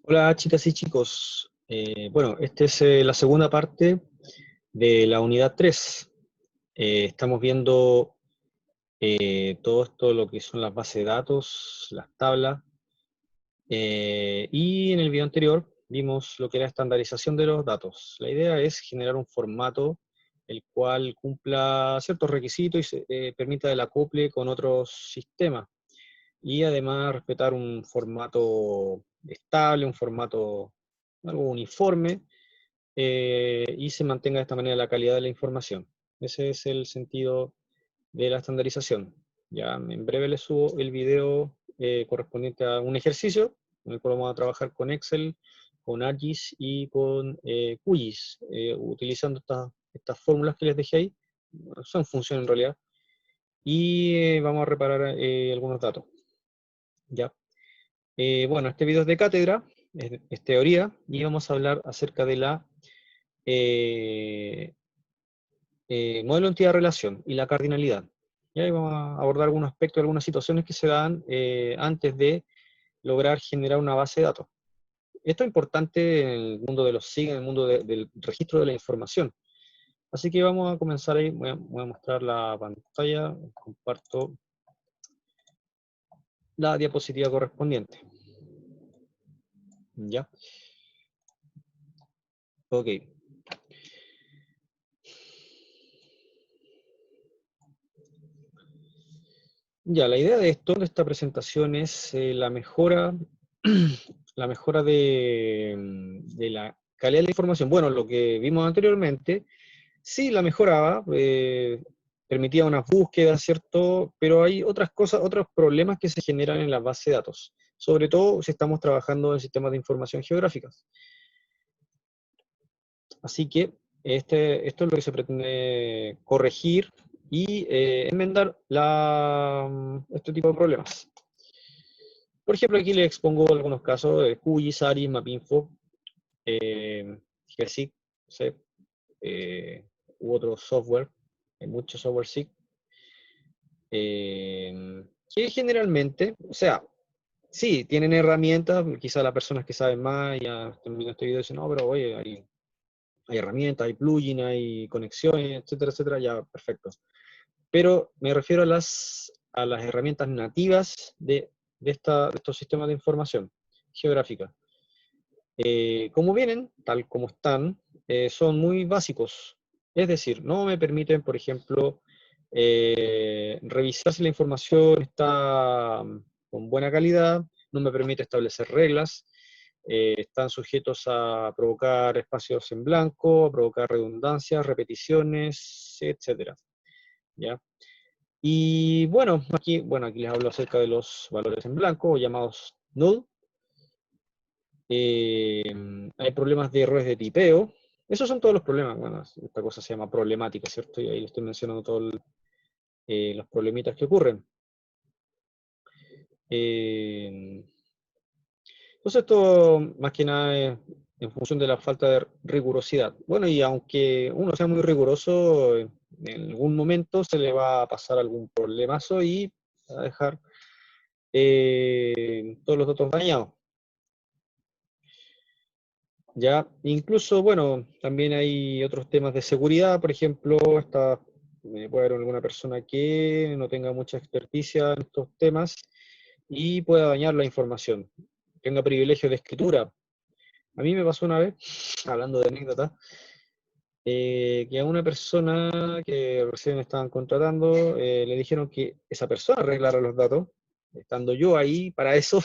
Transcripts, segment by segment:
Hola chicas y chicos. Bueno, esta es la segunda parte de la unidad 3. Estamos viendo todo esto, lo que son las bases de datos, las tablas, y en el video anterior vimos lo que era estandarización de los datos. La idea es generar un formato el cual cumpla ciertos requisitos y permita el acople con otros sistemas. Y además respetar un formato estable, un formato algo uniforme, y se mantenga de esta manera la calidad de la información. Ese es el sentido de la estandarización. Ya en breve les subo el video correspondiente a un ejercicio en el cual vamos a trabajar con Excel, con ArcGIS y con QGIS, utilizando estas fórmulas que les dejé ahí. Son funciones en realidad, y vamos a reparar algunos datos. ¿Ya? Bueno, este video es de cátedra, es teoría, y vamos a hablar acerca de la eh, modelo entidad-relación y la cardinalidad. Y ahí vamos a abordar algunos aspectos, algunas situaciones que se dan antes de lograr generar una base de datos. Esto es importante en el mundo de los SIG, en el mundo del registro de la información. Así que vamos a comenzar ahí, voy a mostrar la pantalla, comparto la diapositiva correspondiente. ¿Ya? Ok. Ya, la idea de esto, de esta presentación, es la mejora, la mejora de la calidad de la información. Bueno, lo que vimos anteriormente, sí la mejoraba, permitía unas búsquedas, ¿cierto? Pero hay otras cosas, otros problemas que se generan en las bases de datos, sobre todo si estamos trabajando en sistemas de información geográficas. Así que esto es lo que se pretende corregir y enmendar este tipo de problemas. Por ejemplo, aquí les expongo algunos casos de QGIS, ARIS, MapInfo, GeoSIG, ¿sí? U otro software, hay muchos software SIG, que generalmente, o sea, sí, tienen herramientas, quizá las personas que saben más ya están viendo este video y dicen, no, pero oye, hay herramientas, hay plugins, hay conexiones, etcétera, etcétera, ya, perfecto. Pero me refiero a las herramientas nativas de estos sistemas de información geográfica. Como vienen, tal como están, son muy básicos. Es decir, no me permiten, por ejemplo, revisar si la información está con buena calidad, no me permite establecer reglas, están sujetos a provocar espacios en blanco, a provocar redundancias, repeticiones, etcétera. ¿Ya? Y bueno, aquí les hablo acerca de los valores en blanco, llamados null. Hay problemas de errores de tipeo. Esos son todos los problemas. Bueno, esta cosa se llama problemática, ¿cierto? Y ahí le estoy mencionando todos los problemitas que ocurren. Eh, entonces esto más que nada es en función de la falta de rigurosidad. Bueno, y aunque uno sea muy riguroso, en algún momento se le va a pasar algún problemazo y va a dejar todos los datos dañados. Ya, incluso, bueno, también hay otros temas de seguridad, por ejemplo, puede haber alguna persona que no tenga mucha experticia en estos temas y pueda dañar la información, tenga privilegio de escritura. A mí me pasó una vez, hablando de anécdota, que a una persona que recién estaban contratando, le dijeron que esa persona arreglara los datos, estando yo ahí para eso,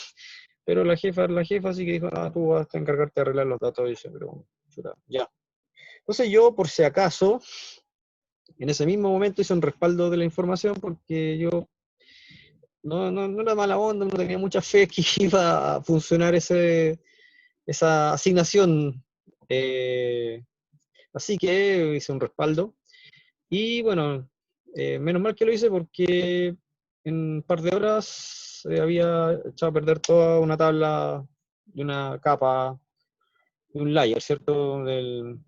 pero la jefa era la jefa, así que dijo, ah, tú vas a encargarte de arreglar los datos, y dice, pero, chuta, ya. Entonces yo, por si acaso, en ese mismo momento hice un respaldo de la información, porque yo no era mala onda, no tenía mucha fe que iba a funcionar esa asignación. Así que hice un respaldo. Y bueno, menos mal que lo hice porque en un par de horas había echado a perder toda una tabla de una capa, de un layer, ¿cierto? De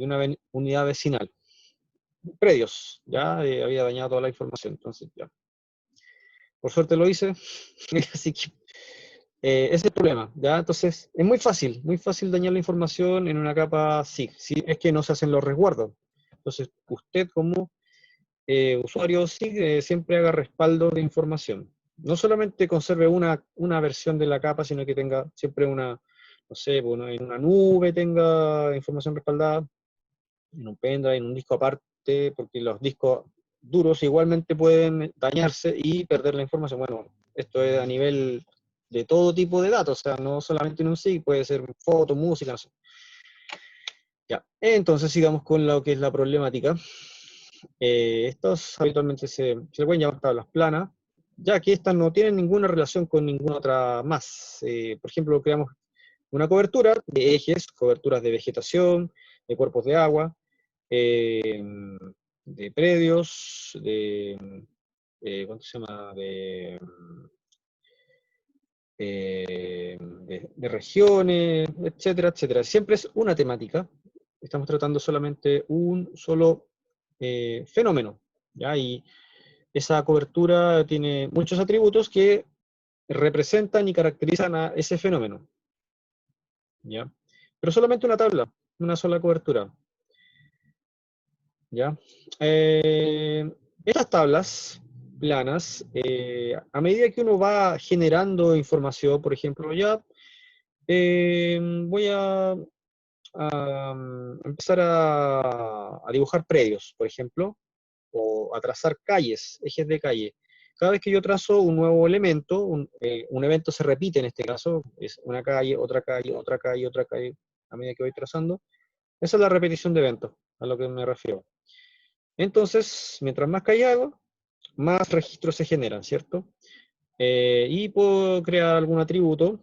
una unidad vecinal. Predios, ya había dañado toda la información, entonces ya. Por suerte lo hice, así que ese es el problema, ¿ya? Entonces, es muy fácil dañar la información en una capa SIG, si es que no se hacen los resguardos. Entonces, usted como usuario SIG siempre haga respaldo de información. No solamente conserve una versión de la capa, sino que tenga siempre una, no sé, bueno, en una nube tenga información respaldada, en un pendrive, en un disco aparte, porque los discos duros igualmente pueden dañarse y perder la información. Bueno, esto es a nivel de todo tipo de datos, o sea, no solamente en un SIG, puede ser foto, música, no sé. Ya, entonces sigamos con lo que es la problemática. Estos habitualmente se pueden llamar tablas planas, ya que estas no tienen ninguna relación con ninguna otra más. Por ejemplo, creamos una cobertura de ejes, coberturas de vegetación, de cuerpos de agua, eh, de predios, ¿cuánto se llama? De regiones, etcétera, etcétera. Siempre es una temática. Estamos tratando solamente un solo fenómeno, ¿ya? Y esa cobertura tiene muchos atributos que representan y caracterizan a ese fenómeno, ¿ya? Pero solamente una tabla, una sola cobertura, ¿ya? Estas tablas planas, a medida que uno va generando información, por ejemplo, ya voy a empezar a dibujar predios, por ejemplo, o a trazar calles, ejes de calle. Cada vez que yo trazo un nuevo elemento, un evento se repite en este caso, es una calle, otra calle, otra calle, otra calle, a medida que voy trazando. Esa es la repetición de eventos, a lo que me refiero. Entonces, mientras más calle hago, más registros se generan, ¿cierto? Y puedo crear algún atributo,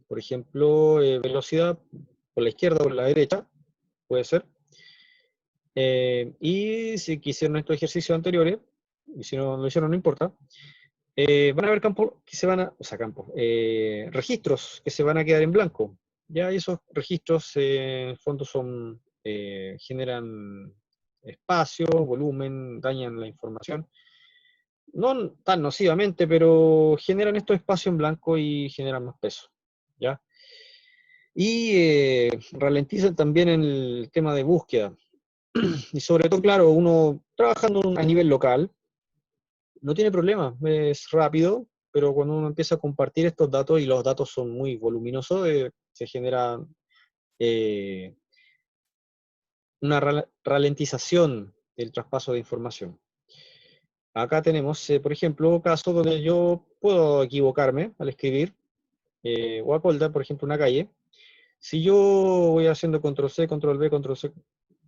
por ejemplo, velocidad por la izquierda o por la derecha, puede ser. Y si quisieron estos ejercicios anteriores, y si no lo hicieron, no importa, van a haber campos que se van a, o sea, campos, registros que se van a quedar en blanco. Ya esos registros, en el fondo, generan espacio, volumen, dañan la información. No tan nocivamente, pero generan estos espacios en blanco y generan más peso. ¿Ya? Y ralentizan también el tema de búsqueda. Y sobre todo, claro, uno trabajando a nivel local, no tiene problema, es rápido, pero cuando uno empieza a compartir estos datos y los datos son muy voluminosos, se genera eh, una ralentización del traspaso de información. Acá tenemos, por ejemplo, casos donde yo puedo equivocarme al escribir, Guacolda, por ejemplo, una calle. Si yo voy haciendo control C, control B, control C,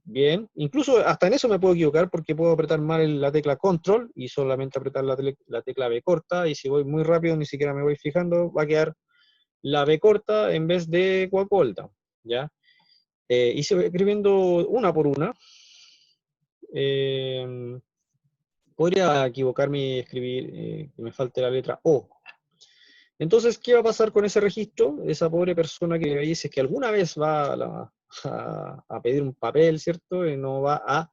bien, incluso hasta en eso me puedo equivocar porque puedo apretar mal la tecla control y solamente apretar la tecla B corta, y si voy muy rápido ni siquiera me voy fijando, va a quedar la B corta en vez de Guacolda, ¿ya? Y si voy escribiendo una por una, eh, podría equivocarme y escribir que me falte la letra O. Entonces, ¿qué va a pasar con ese registro? Esa pobre persona que dice que alguna vez va a pedir un papel, ¿cierto? Y no va a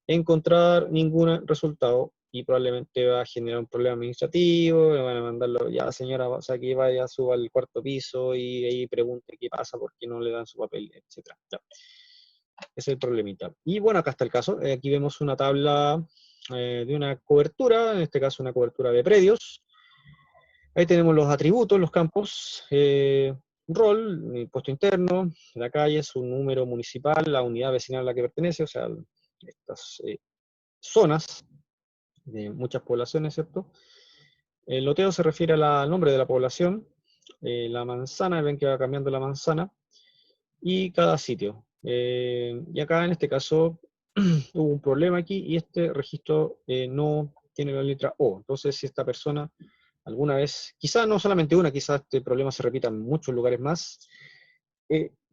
encontrar ningún resultado y probablemente va a generar un problema administrativo, le van a mandarlo, ya señora, o sea, que vaya, suba al cuarto piso y ahí pregunte qué pasa, por qué no le dan su papel, etcétera. Ya. Ese es el problemita. Y bueno, acá está el caso. Aquí vemos una tabla de una cobertura, en este caso una cobertura de predios. Ahí tenemos los atributos, los campos, rol, impuesto interno, la calle, su número municipal, la unidad vecinal a la que pertenece, o sea, estas zonas de muchas poblaciones, ¿cierto? El loteo se refiere al nombre de la población, la manzana, ven que va cambiando la manzana, y cada sitio. Y acá en este caso hubo un problema aquí y este registro no tiene la letra O. Entonces, si esta persona alguna vez, quizás no solamente una, quizás este problema se repita en muchos lugares más,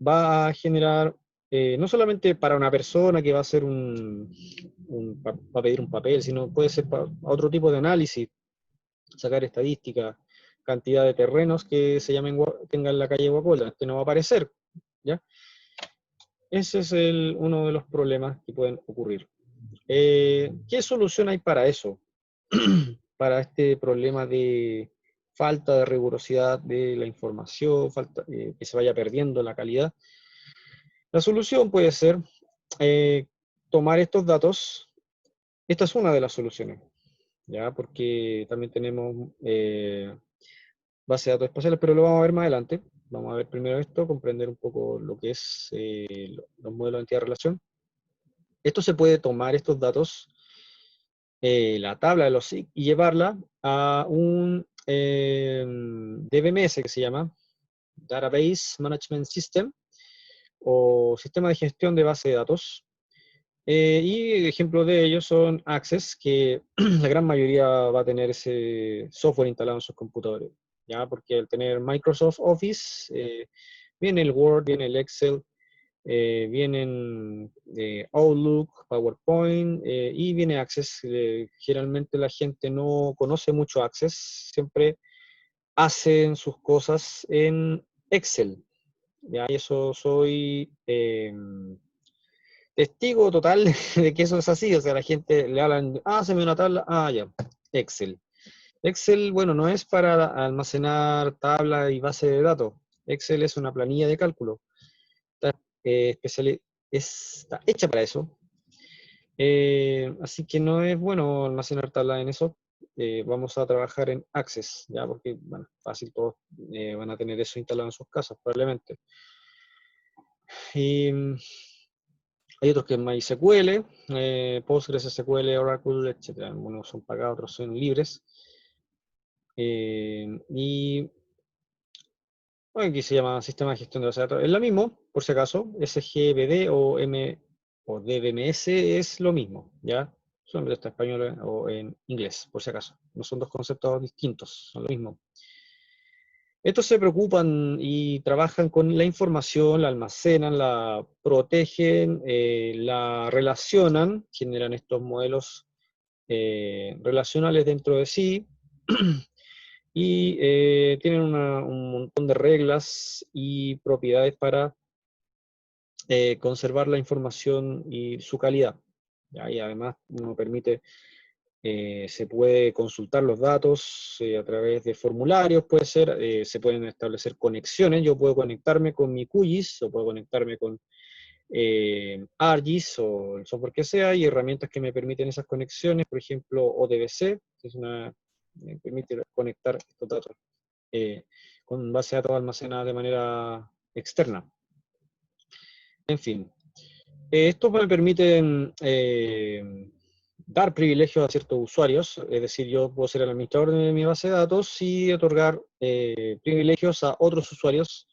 va a generar, no solamente para una persona que va a hacer va a pedir un papel, sino puede ser para otro tipo de análisis, sacar estadísticas, cantidad de terrenos que se llamen, tengan la calle Guacolda, este no va a aparecer, ¿ya? Ese es uno de los problemas que pueden ocurrir. ¿Qué solución hay para eso? Para este problema falta de rigurosidad de la información, falta, que se vaya perdiendo la calidad. La solución puede ser tomar estos datos. Esta es una de las soluciones, ¿ya? Porque también tenemos base de datos espaciales, pero lo vamos a ver más adelante. Vamos a ver primero esto, comprender un poco lo que es los modelos de entidad-relación. Esto se puede tomar estos datos, la tabla de los SIG, y llevarla a un DBMS que se llama Database Management System, o sistema de gestión de base de datos. Y ejemplos de ellos son Access, que la gran mayoría va a tener ese software instalado en sus computadores, ¿ya? Porque al tener Microsoft Office, viene el Word, viene el Excel, vienen Outlook, PowerPoint, y viene Access. Generalmente la gente no conoce mucho Access, siempre hacen sus cosas en Excel, ¿ya? Y eso soy testigo total de que eso es así. O sea, la gente le hablan, se me una tabla, ya, Excel. Excel, bueno, no es para almacenar tablas y base de datos. Excel es una planilla de cálculo. Está, está hecha para eso. Así que no es bueno almacenar tablas en eso. Vamos a trabajar en Access, ya, porque, bueno, fácil, todos van a tener eso instalado en sus casas, probablemente. Y hay otros que es MySQL, PostgreSQL, Oracle, etc. Algunos son pagados, otros son libres. Y bueno, aquí se llama Sistema de Gestión de Bases de Datos. Es lo mismo, por si acaso, SGBD o DBMS es lo mismo, ¿ya? Solamente está en español o en inglés, por si acaso. No son dos conceptos distintos, son lo mismo. Estos se preocupan y trabajan con la información, la almacenan, la protegen, la relacionan, generan estos modelos relacionales dentro de sí, y tienen un montón de reglas y propiedades para conservar la información y su calidad, ¿ya? Y además uno permite, se puede consultar los datos a través de formularios, puede ser, se pueden establecer conexiones. Yo puedo conectarme con mi QGIS, o puedo conectarme con ArcGIS o el software que sea, y herramientas que me permiten esas conexiones, por ejemplo ODBC, que es me permite conectar estos datos con base de datos almacenadas de manera externa. En fin, estos me permiten dar privilegios a ciertos usuarios, es decir, yo puedo ser el administrador de mi base de datos y otorgar privilegios a otros usuarios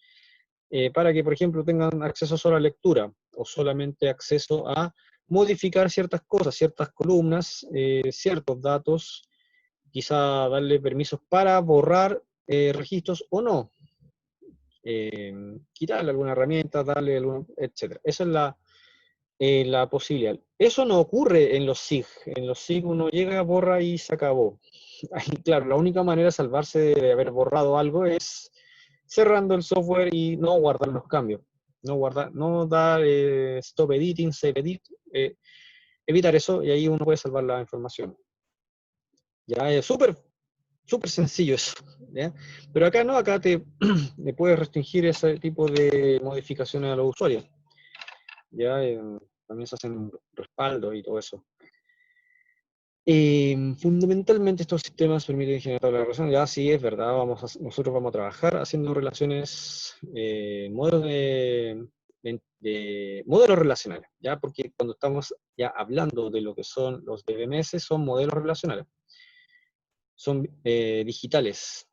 para que, por ejemplo, tengan acceso solo a lectura, o solamente acceso a modificar ciertas cosas, ciertas columnas, ciertos datos, quizá darle permisos para borrar registros o no, quitarle alguna herramienta, darle algún, etc. Esa es la posibilidad. Eso no ocurre en los SIG. En los SIG uno llega, borra y se acabó. Ahí, claro, la única manera de salvarse de haber borrado algo es cerrando el software y no guardar los cambios. No guardar, no dar stop editing, save edit, evitar eso, y ahí uno puede salvar la información. Ya es súper sencillo eso, ¿ya? Pero acá no, acá le puedes restringir ese tipo de modificaciones a los usuarios. Ya también se hacen respaldo y todo eso. Fundamentalmente estos sistemas permiten generar la relación. Ya sí, es verdad, nosotros vamos a trabajar haciendo relaciones, modelos modelos relacionales, ¿ya? Porque cuando estamos ya hablando de lo que son los DBMS, son modelos relacionales, son digitales.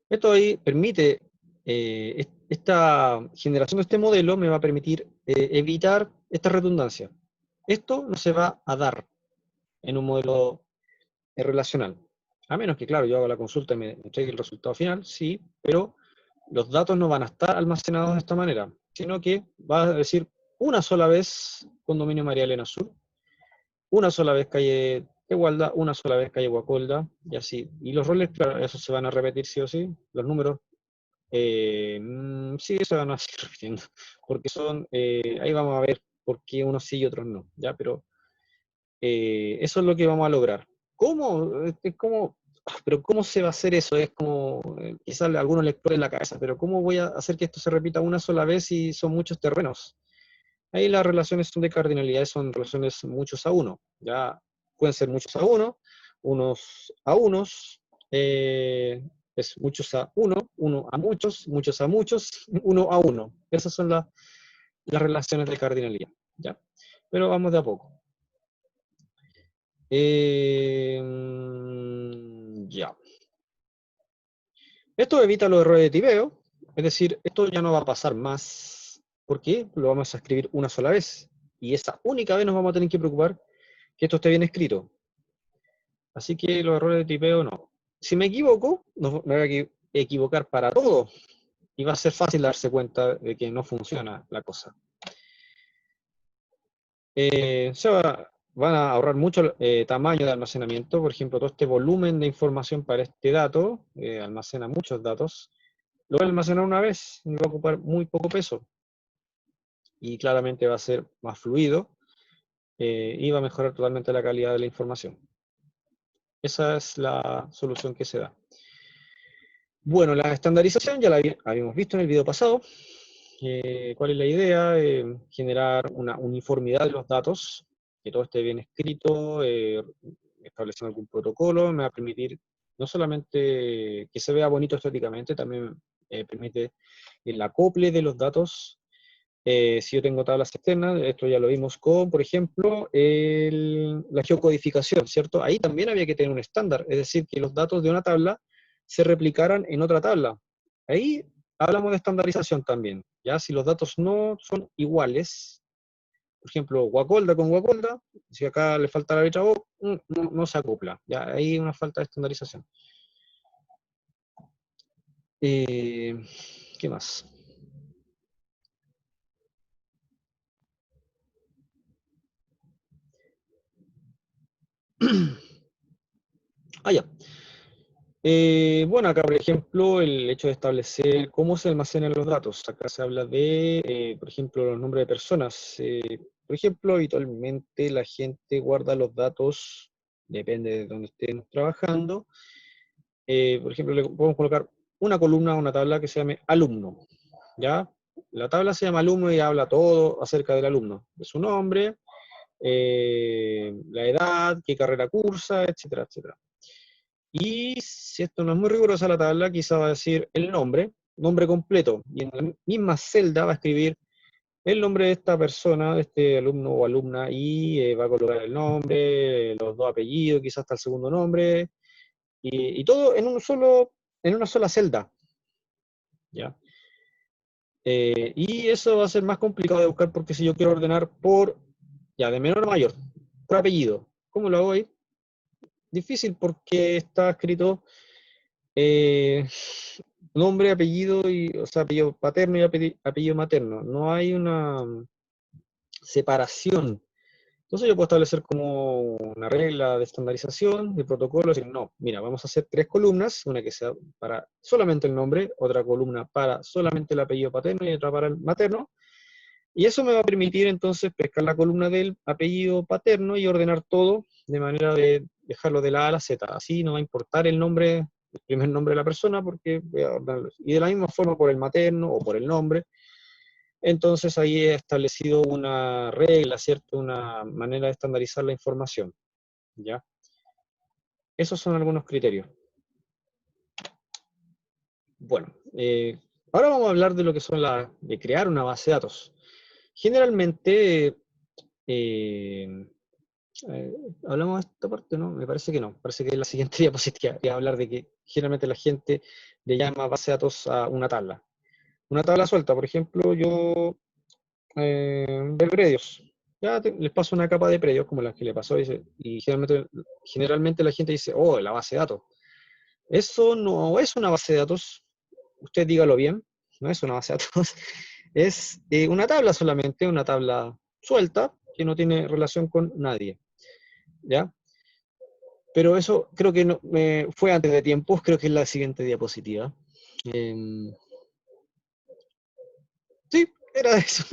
Esto ahí permite, esta generación de este modelo me va a permitir evitar esta redundancia. Esto no se va a dar en un modelo relacional. A menos que, claro, yo haga la consulta y me entregue el resultado final, sí, pero los datos no van a estar almacenados de esta manera, sino que va a decir una sola vez Condominio María Elena Sur, una sola vez calle Tegualda, una sola vez calle Guacolda, y así. Y los roles, claro, esos se van a repetir sí o sí, los números. Sí, se van a seguir repitiendo, porque ahí vamos a ver por qué unos sí y otros no, ¿ya? Pero eso es lo que vamos a lograr. ¿Cómo? pero ¿cómo se va a hacer eso? Es como, quizás a algunos les explode en la cabeza, pero ¿cómo voy a hacer que esto se repita una sola vez si son muchos terrenos? Ahí las relaciones son de cardinalidad, son relaciones muchos a uno. Ya pueden ser muchos a uno, unos a unos, es muchos a uno, uno a muchos a muchos, uno a uno. Esas son las relaciones de cardinalidad. ¿Ya? Pero vamos de a poco. Ya. Esto evita los errores de tipeo, es decir, esto ya no va a pasar más. ¿Por qué? Lo vamos a escribir una sola vez. Y esa única vez nos vamos a tener que preocupar que esto esté bien escrito. Así que los errores de tipeo no. Si me equivoco, no, me voy a equivocar para todo. Y va a ser fácil darse cuenta de que no funciona la cosa. Van a ahorrar mucho tamaño de almacenamiento. Por ejemplo, todo este volumen de información para este dato, almacena muchos datos. Lo voy a almacenar una vez y va a ocupar muy poco peso. Y claramente va a ser más fluido y va a mejorar totalmente la calidad de la información. Esa es la solución que se da. Bueno, la estandarización ya la habíamos visto en el video pasado. ¿Cuál es la idea? Generar una uniformidad de los datos, que todo esté bien escrito, estableciendo algún protocolo, me va a permitir no solamente que se vea bonito estéticamente, también permite el acople de los datos. Si yo tengo tablas externas, esto ya lo vimos con, por ejemplo, la geocodificación, ¿cierto? Ahí también había que tener un estándar, es decir, que los datos de una tabla se replicaran en otra tabla. Ahí hablamos de estandarización también, ¿ya? Si los datos no son iguales, por ejemplo, Guacolda con Guacolda, si acá le falta la letra O, no se acopla, ¿ya? Ahí hay una falta de estandarización. ¿Qué más? Ah, ya. Bueno, acá por ejemplo el hecho de establecer cómo se almacenan los datos. Acá se habla de, por ejemplo, los nombres de personas. Por ejemplo, habitualmente la gente guarda los datos, depende de dónde estén trabajando. Por ejemplo, le podemos colocar una columna a una tabla que se llame alumno. ¿Ya? La tabla se llama alumno y habla todo acerca del alumno, de su nombre, la edad, qué carrera cursa, etcétera, etcétera. Y si esto no es muy rigurosa la tabla, quizá va a decir el nombre completo, y en la misma celda va a escribir el nombre de esta persona, de este alumno o alumna, y va a colocar el nombre, los dos apellidos, quizás hasta el segundo nombre, y todo en una sola celda. ¿Ya? Y eso va a ser más complicado de buscar porque si yo quiero ordenar ya, de menor a mayor, por apellido, ¿cómo lo hago ahí? Difícil porque está escrito eh, nombre, apellido, o sea, apellido paterno y apellido materno. No hay una separación. Entonces yo puedo establecer como una regla de estandarización, de protocolo, decir, no, mira, vamos a hacer 3 columnas, una que sea para solamente el nombre, otra columna para solamente el apellido paterno y otra para el materno. Y eso me va a permitir entonces pescar la columna del apellido paterno y ordenar todo de manera de dejarlo de la A a la Z. Así no va a importar el nombre, el primer nombre de la persona, porque voy a ordenarlo. Y de la misma forma por el materno o por el nombre. Entonces ahí he establecido una regla, ¿cierto? Una manera de estandarizar la información. ¿Ya? Esos son algunos criterios. Bueno, ahora vamos a hablar de lo que son de crear una base de datos. Generalmente, eh, hablamos de esta parte, ¿no? Me parece que no. Parece que es la siguiente diapositiva. Voy a hablar de que generalmente la gente le llama base de datos a una tabla. Una tabla suelta, por ejemplo, yo de predios. Ya les paso una capa de predios, como la que le pasó, y generalmente la gente dice, oh, la base de datos. Eso no es una base de datos, usted dígalo bien, no es una base de datos, es una tabla solamente, una tabla suelta, que no tiene relación con nadie. ¿Ya? Pero eso creo que no, fue antes de tiempos, creo que es la siguiente diapositiva. Em, sí, era eso.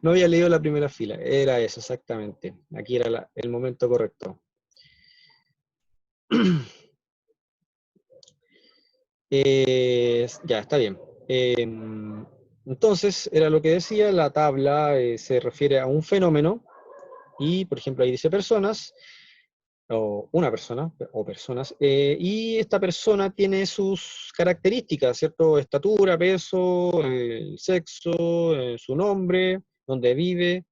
No había leído la primera fila, era eso, exactamente. Aquí era el momento correcto. Ya, está bien. Entonces, era lo que decía, la tabla se refiere a un fenómeno, y por ejemplo ahí dice personas, o una persona, o personas, y esta persona tiene sus características, ¿cierto? Estatura, peso, sexo, su nombre, dónde vive.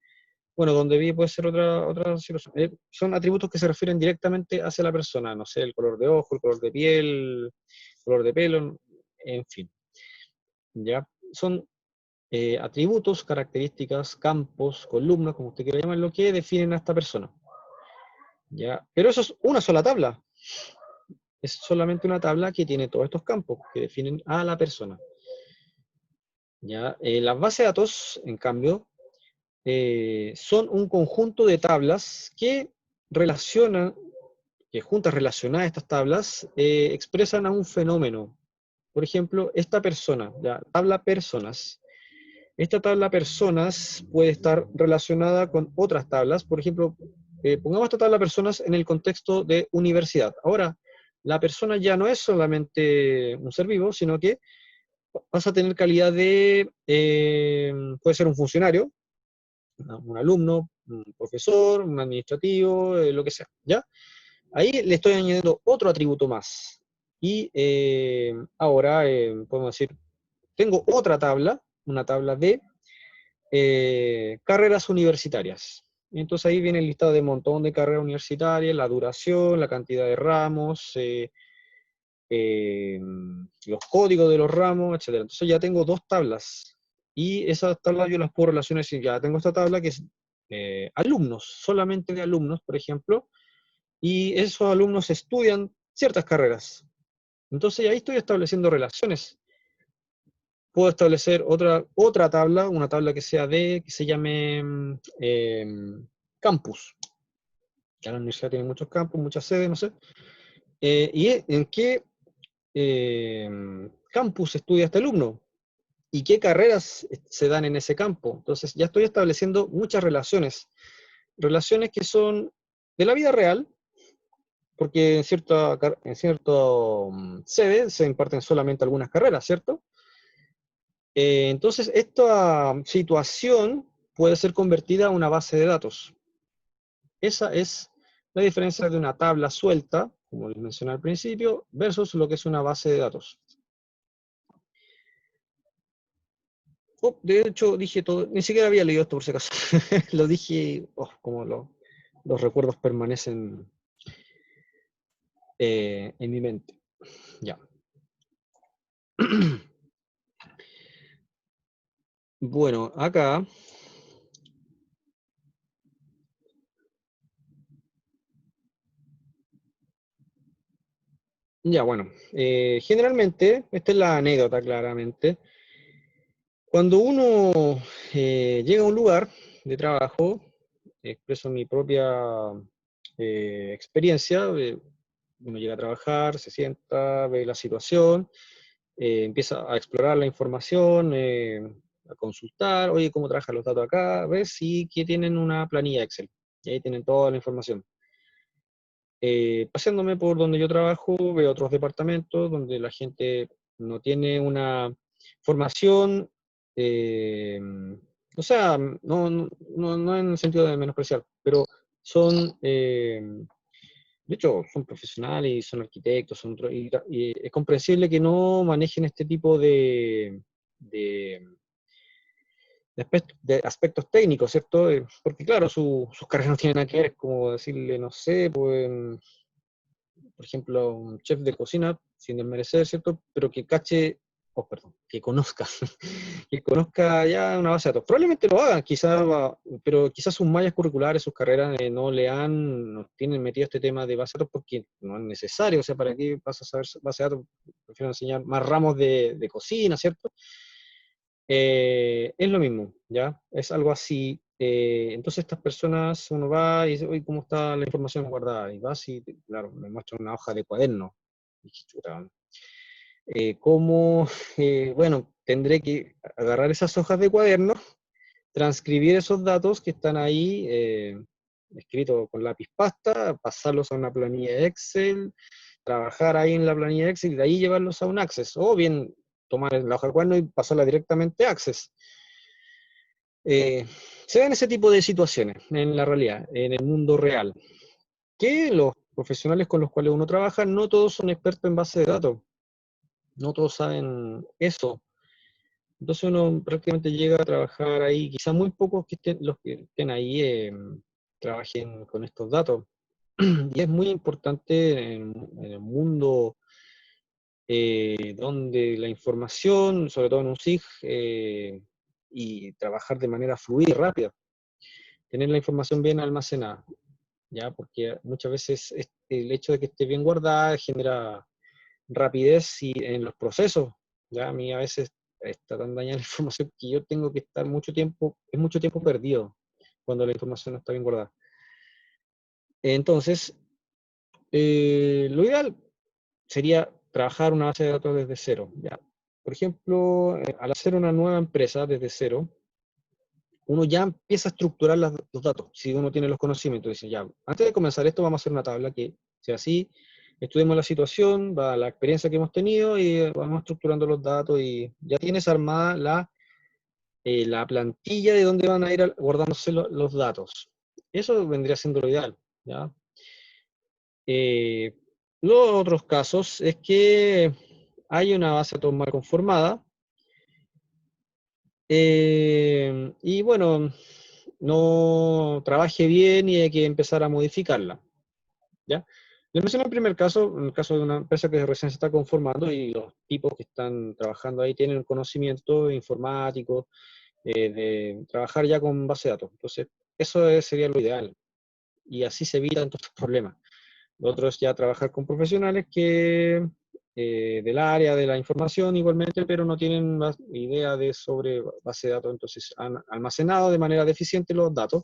Bueno, donde vive puede ser otra situación. Son atributos que se refieren directamente hacia la persona, no sé, el color de ojo, el color de piel, el color de pelo, en fin, ¿ya? Son atributos, características, campos, columnas, como usted quiera llamarlo, que definen a esta persona, ¿ya? Pero eso es una sola tabla, es solamente una tabla que tiene todos estos campos que definen a la persona, ¿ya? Las bases de datos, en cambio, son un conjunto de tablas que relacionan, que juntas relacionadas a estas tablas, expresan a un fenómeno. Por ejemplo, esta persona, la tabla personas. Esta tabla personas puede estar relacionada con otras tablas. Por ejemplo, pongamos esta tabla personas en el contexto de universidad. Ahora, la persona ya no es solamente un ser vivo, sino que pasa a tener calidad de, puede ser un funcionario, un alumno, un profesor, un administrativo, lo que sea, ¿ya? Ahí le estoy añadiendo otro atributo más. Y ahora podemos decir, tengo otra tabla, una tabla de carreras universitarias. Entonces ahí viene el listado de un montón de carreras universitarias, la duración, la cantidad de ramos, eh, los códigos de los ramos, etcétera. Entonces ya tengo dos tablas. Y esas tablas yo las puedo relacionar, si ya tengo esta tabla que es alumnos, solamente de alumnos, por ejemplo, y esos alumnos estudian ciertas carreras. Entonces ahí estoy estableciendo relaciones. Puedo establecer otra tabla, una tabla que sea que se llame campus. Ya la universidad tiene muchos campus, muchas sedes, no sé. ¿Y en qué eh, campus estudia este alumno? ¿Y qué carreras se dan en ese campo? Entonces ya estoy estableciendo muchas relaciones. Relaciones que son de la vida real, porque en cierto sede se imparten solamente algunas carreras, ¿cierto? Entonces, esta situación puede ser convertida a una base de datos. Esa es la diferencia de una tabla suelta, como les mencioné al principio, versus lo que es una base de datos. Oh, de hecho, dije todo, ni siquiera había leído esto por si acaso. Lo dije, como los recuerdos permanecen en mi mente. Ya. Bueno, acá ya, bueno, generalmente, esta es la anécdota claramente, cuando uno llega a un lugar de trabajo, expreso mi propia experiencia, uno llega a trabajar, se sienta, ve la situación, empieza a explorar la información, a consultar, oye, ¿cómo trabajan los datos acá? ¿Ves? Sí, que tienen una planilla Excel, y ahí tienen toda la información. Paseándome por donde yo trabajo, veo otros departamentos donde la gente no tiene una formación, eh, o sea, no en el sentido de menospreciar, pero son, de hecho, son profesionales y son arquitectos, y es comprensible que no manejen este tipo de, de aspectos técnicos, ¿cierto? Porque claro, sus carreras no tienen nada que ver, es como decirle, no sé, pues por ejemplo, un chef de cocina, sin desmerecer, ¿cierto? Pero que cache, perdón, que conozca, que conozca ya una base de datos. Probablemente lo hagan, quizás, pero quizás sus mallas curriculares, sus carreras no tienen metido este tema de base de datos porque no es necesario, o sea, ¿para qué vas a saber base de datos? Prefiero enseñar más ramos de cocina, ¿cierto? Es lo mismo, ¿ya? Es algo así. Entonces estas personas, uno va y dice, oye, ¿cómo está la información guardada? Y vas y, claro, me muestra una hoja de cuaderno. Y dije, chuta, ¿cómo? Bueno, tendré que agarrar esas hojas de cuaderno, transcribir esos datos que están ahí, escritos con lápiz pasta, pasarlos a una planilla de Excel, trabajar ahí en la planilla Excel y de ahí llevarlos a un Access, o bien tomar la hoja de cuaderno y pasarla directamente a Access. Se ven ese tipo de situaciones en la realidad, en el mundo real, que los profesionales con los cuales uno trabaja, no todos son expertos en base de datos, no todos saben eso. Entonces uno prácticamente llega a trabajar ahí, quizás muy pocos que estén, los que estén ahí trabajen con estos datos. Y es muy importante en el mundo donde la información, sobre todo en un SIG, y trabajar de manera fluida y rápida, tener la información bien almacenada, ¿ya? Porque muchas veces el hecho de que esté bien guardada genera rapidez en los procesos, ¿ya? A mí a veces está tan dañada la información que yo tengo que estar mucho tiempo, es mucho tiempo perdido cuando la información no está bien guardada. Entonces, lo ideal sería trabajar una base de datos desde cero, ¿ya? Por ejemplo, al hacer una nueva empresa desde cero, uno ya empieza a estructurar los datos, si uno tiene los conocimientos, dice, ya, antes de comenzar esto vamos a hacer una tabla que sea así, estudiemos la situación, va la experiencia que hemos tenido y vamos estructurando los datos y ya tienes armada la plantilla de dónde van a ir guardándose los datos. Eso vendría siendo lo ideal, ¿ya? Los otros casos es que hay una base de datos mal conformada, y bueno, no trabaje bien y hay que empezar a modificarla, ¿ya? Les mencioné el primer caso, en el caso de una empresa que recién se está conformando y los tipos que están trabajando ahí tienen conocimiento informático, de trabajar ya con base de datos. Entonces, sería lo ideal y así se evitan todos estos problemas. Lo otro es ya trabajar con profesionales que del área de la información igualmente, pero no tienen más idea sobre base de datos, entonces han almacenado de manera deficiente los datos.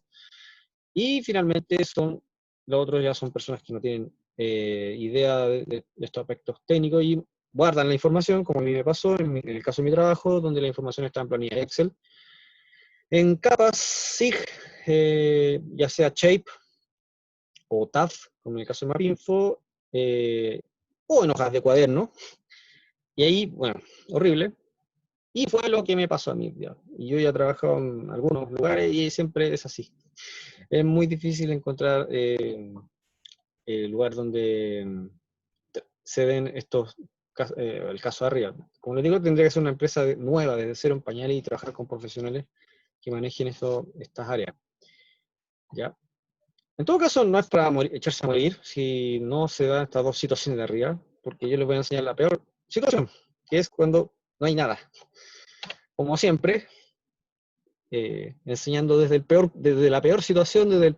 Y finalmente los otros ya son personas que no tienen idea de estos aspectos técnicos y guardan la información, como a mí me pasó en el caso de mi trabajo, donde la información está en planilla Excel, en capas SIG, ya sea Shape o TAF, como en el caso de MapInfo, o en hojas de cuaderno. Y ahí, bueno, horrible. Y fue lo que me pasó a mí. Ya. Y yo ya he trabajado en algunos lugares y siempre es así. Es muy difícil encontrar el lugar donde se den el caso de arriba. Como les digo, tendría que ser una empresa nueva, desde cero en pañales y trabajar con profesionales que manejen estas áreas. ¿Ya? En todo caso, no es para echarse a morir si no se dan estas dos situaciones de arriba, porque yo les voy a enseñar la peor situación, que es cuando no hay nada. Como siempre, enseñando desde la peor situación, desde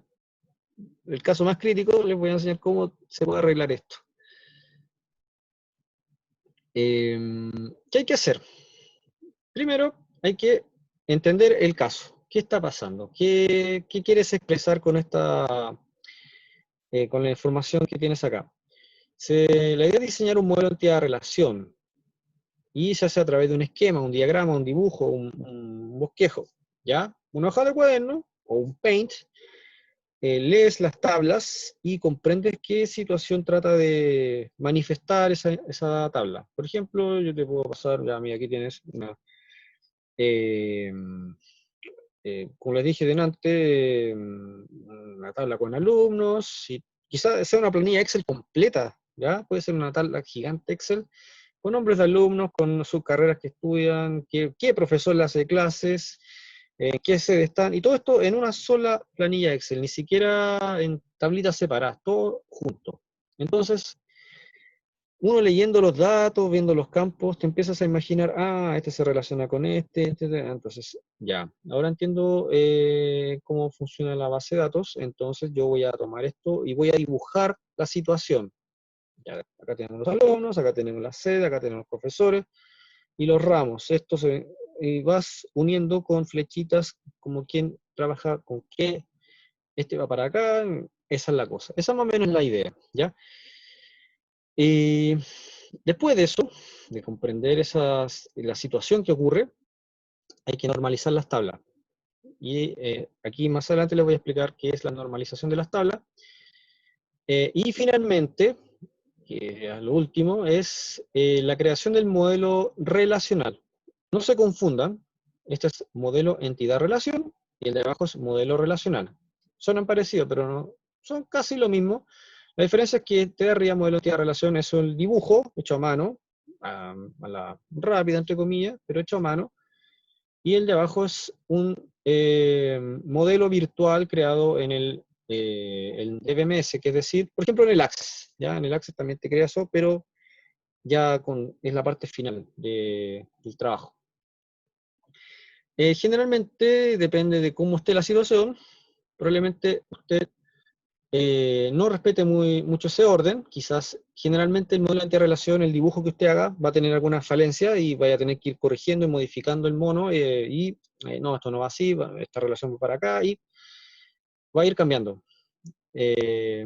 el caso más crítico, les voy a enseñar cómo se puede arreglar esto. ¿Qué hay que hacer? Primero, hay que entender el caso. ¿Qué está pasando? ¿Qué quieres expresar con con la información que tienes acá? La idea es diseñar un modelo de entidad de relación, y se hace a través de un esquema, un diagrama, un dibujo, un bosquejo, ¿ya? Una hoja de cuaderno o un paint, lees las tablas y comprendes qué situación trata de manifestar esa tabla. Por ejemplo, yo te puedo pasar, ya mira, aquí tienes eh, como les dije delante, una tabla con alumnos, y quizás sea una planilla Excel completa, ¿ya? Puede ser una tabla gigante Excel, con nombres de alumnos, con sus carreras que estudian, qué profesor le hace clases, qué sede están, y todo esto en una sola planilla Excel, ni siquiera en tablitas separadas, todo junto. Entonces, uno leyendo los datos, viendo los campos, te empiezas a imaginar, este se relaciona con entonces ya, ahora entiendo cómo funciona la base de datos, entonces yo voy a tomar esto y voy a dibujar la situación. Ya, acá tenemos los alumnos, acá tenemos la sede, acá tenemos los profesores y los ramos. Y vas uniendo con flechitas como quien trabaja con qué, este va para acá, esa es la cosa. Esa más o menos es la idea, ¿ya? Y después de eso, de comprender la situación que ocurre, hay que normalizar las tablas. Y aquí más adelante les voy a explicar qué es la normalización de las tablas. Y finalmente, que es lo último, es la creación del modelo relacional. No se confundan, este es modelo entidad-relación y el de abajo es modelo relacional. Suenan parecidos, pero no, son casi lo mismo. La diferencia es que este de arriba, modelo entidad-relación, es el dibujo hecho a mano, a la rápida, entre comillas, pero hecho a mano, y el de abajo es un modelo virtual creado en el DBMS, que es decir, por ejemplo en el Access, ¿ya? En el Access también te crea eso, pero ya es la parte final del trabajo. Generalmente depende de cómo esté la situación, probablemente usted no respete mucho ese orden, quizás generalmente el modelo de interrelación, el dibujo que usted haga, va a tener alguna falencia y vaya a tener que ir corrigiendo y modificando el mono, no, esto no va así, esta relación va para acá, y va a ir cambiando.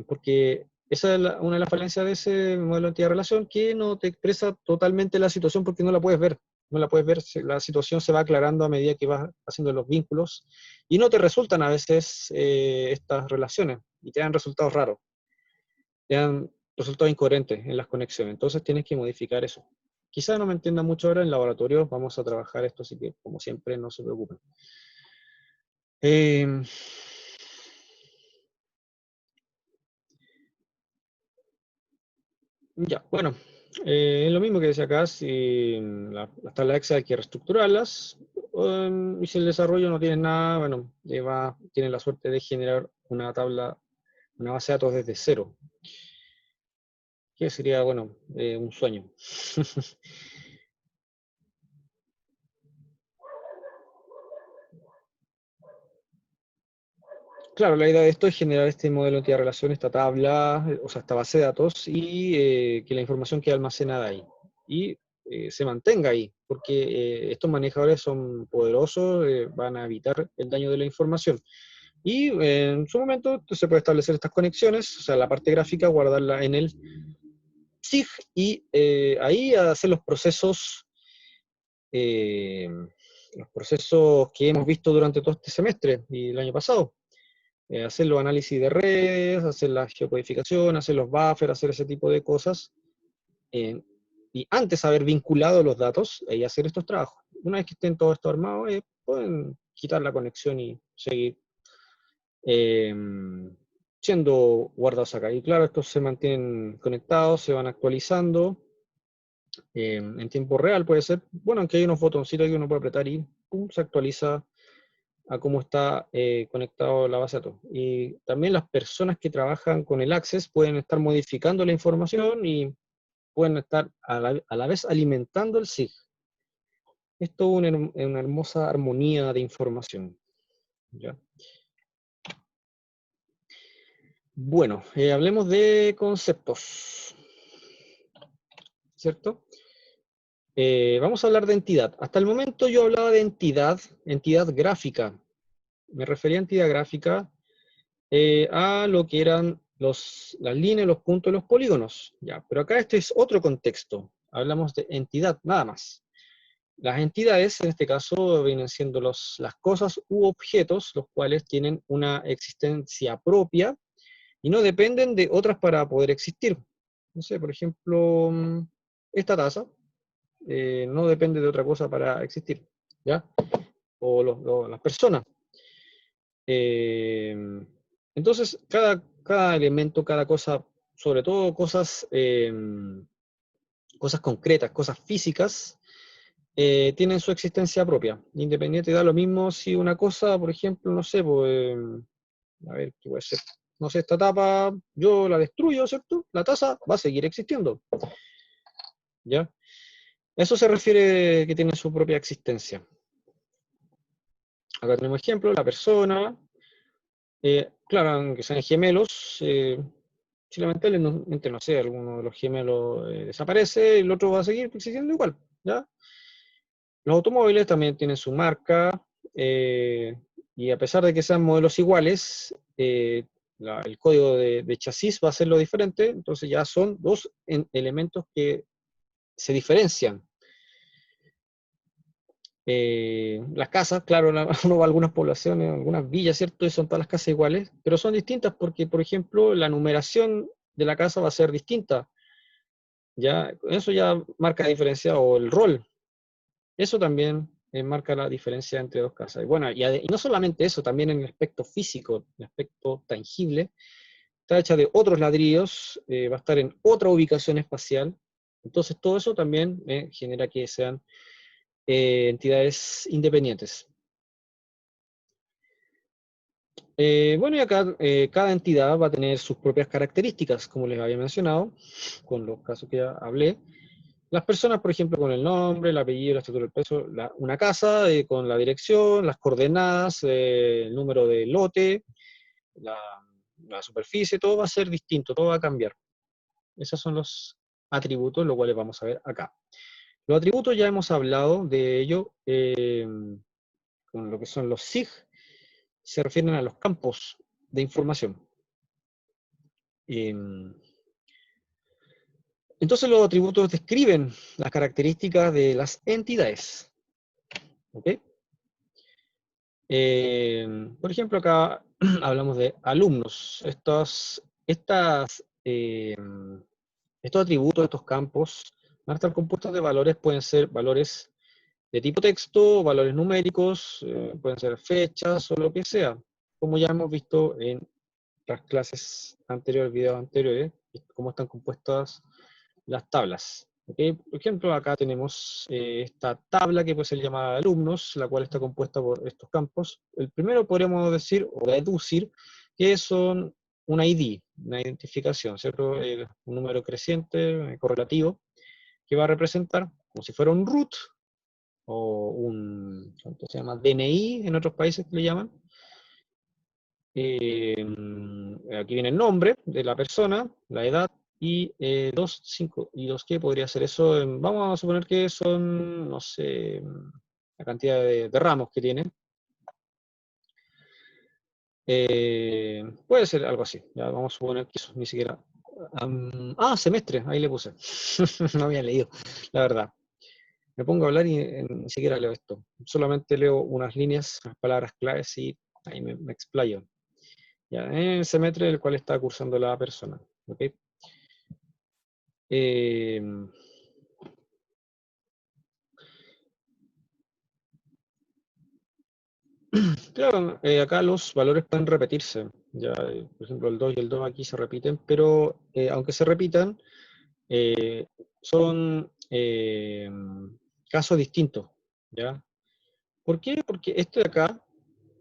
Porque esa es una de las falencias de ese modelo de entidad-relación, que no te expresa totalmente la situación porque no la puedes ver. No la puedes ver, la situación se va aclarando a medida que vas haciendo los vínculos, y no te resultan a veces estas relaciones, y te dan resultados raros, te dan resultados incoherentes en las conexiones, entonces tienes que modificar eso. Quizás no me entiendan mucho ahora, en laboratorio vamos a trabajar esto, así que como siempre no se preocupen. Ya, bueno, es lo mismo que decía acá, si las tablas Excel hay que reestructurarlas, y si el desarrollo no tiene nada, bueno, tiene la suerte de generar una tabla, una base de datos desde cero, que sería, bueno, un sueño. Claro, la idea de esto es generar este modelo de entidad-relación, esta tabla, o sea, esta base de datos, y que la información quede almacenada ahí. Y se mantenga ahí, porque estos manejadores son poderosos, van a evitar el daño de la información. Y en su momento se puede establecer estas conexiones, o sea, la parte gráfica, guardarla en el SIG, y ahí hacer eh, los procesos que hemos visto durante todo este semestre y el año pasado. Hacer los análisis de redes, hacer la geocodificación, hacer los buffers, hacer ese tipo de cosas. eh, y antes de haber vinculado los datos, y hacer estos trabajos. Una vez que estén todo esto armado, pueden quitar la conexión y seguir eh, siendo guardados acá. Y claro, estos se mantienen conectados, se van actualizando en tiempo real, puede ser. Bueno, aunque hay unos botoncitos que uno puede apretar y pum, se actualiza a cómo está conectado la base de datos. Y también las personas que trabajan con el Access pueden estar modificando la información y pueden estar a la vez alimentando el SIG. Esto es una hermosa armonía de información. ¿Ya? Bueno, hablemos de conceptos, ¿cierto? Vamos a hablar de entidad. Hasta el momento yo hablaba de entidad gráfica. Me refería a entidad gráfica a lo que eran las líneas, los puntos, los polígonos. Ya, pero acá este es otro contexto. Hablamos de entidad, nada más. Las entidades, en este caso, vienen siendo las cosas u objetos, los cuales tienen una existencia propia y no dependen de otras para poder existir. No sé, por ejemplo, esta taza no depende de otra cosa para existir, ¿ya? O las personas. Eh, entonces, cada elemento, cada cosa, sobre todo cosas concretas, cosas físicas, tienen su existencia propia. Independiente, da lo mismo si una cosa, por ejemplo, no sé, pues, a ver, ¿qué puede ser? No sé, esta tapa, yo la destruyo, ¿cierto? La taza va a seguir existiendo, ¿ya? Eso se refiere que tiene su propia existencia. Acá tenemos ejemplo, la persona, claro, aunque sean gemelos, si lamentablemente, no sé, alguno de los gemelos desaparece, el otro va a seguir existiendo igual, ¿ya? Los automóviles también tienen su marca, y a pesar de que sean modelos iguales, el código de chasis va a ser lo diferente, entonces ya son dos elementos que se diferencian. Las casas, claro, uno va a algunas poblaciones, algunas villas, ¿cierto? Y son todas las casas iguales, pero son distintas porque, por ejemplo, la numeración de la casa va a ser distinta. Ya, eso ya marca la diferencia, o el rol. Eso también marca la diferencia entre dos casas. Y bueno, y no solamente eso, también en el aspecto físico, el aspecto tangible, está hecha de otros ladrillos, va a estar en otra ubicación espacial. Entonces todo eso también genera que sean entidades independientes. Bueno, y acá cada entidad va a tener sus propias características, como les había mencionado, con los casos que ya hablé. Las personas, por ejemplo, con el nombre, el apellido, la estatura, el peso, una casa con la dirección, las coordenadas, el número de lote, la, la superficie, todo va a ser distinto, todo va a cambiar. Esos son los atributos, los cuales vamos a ver acá. Los atributos ya hemos hablado de ello con lo que son los SIG, se refieren a los campos de información. Entonces los atributos describen las características de las entidades. ¿Okay? Por ejemplo, acá hablamos de alumnos. Estos atributos, estos campos, van a estar compuestos de valores, pueden ser valores de tipo texto, valores numéricos, pueden ser fechas o lo que sea, como ya hemos visto en las clases anteriores, videos anteriores, cómo están compuestas las tablas. ¿Okay? Por ejemplo, acá tenemos esta tabla que puede ser llamada de alumnos, la cual está compuesta por estos campos. El primero podríamos decir o deducir que son un ID, una identificación, ¿cierto? Un número creciente, correlativo, que va a representar como si fuera un root o un, ¿cómo se llama? DNI en otros países que le llaman. Aquí viene el nombre de la persona, la edad, y 2, 5, y 2, ¿qué podría ser eso? Vamos a suponer que son, no sé, la cantidad de ramos que tiene. Puede ser algo así, ya vamos a suponer que eso, ni siquiera... semestre, ahí le puse. No había leído, la verdad. Me pongo a hablar y ni siquiera leo esto. Solamente leo unas líneas, unas palabras claves y ahí me explayo. Ya, en el semestre el cual está cursando la persona. ¿Okay? Eh, claro, acá los valores pueden repetirse. Ya, por ejemplo, el 2 y el 2 aquí se repiten, pero aunque se repitan, eh, son casos distintos. ¿Ya? ¿Por qué? Porque este de acá,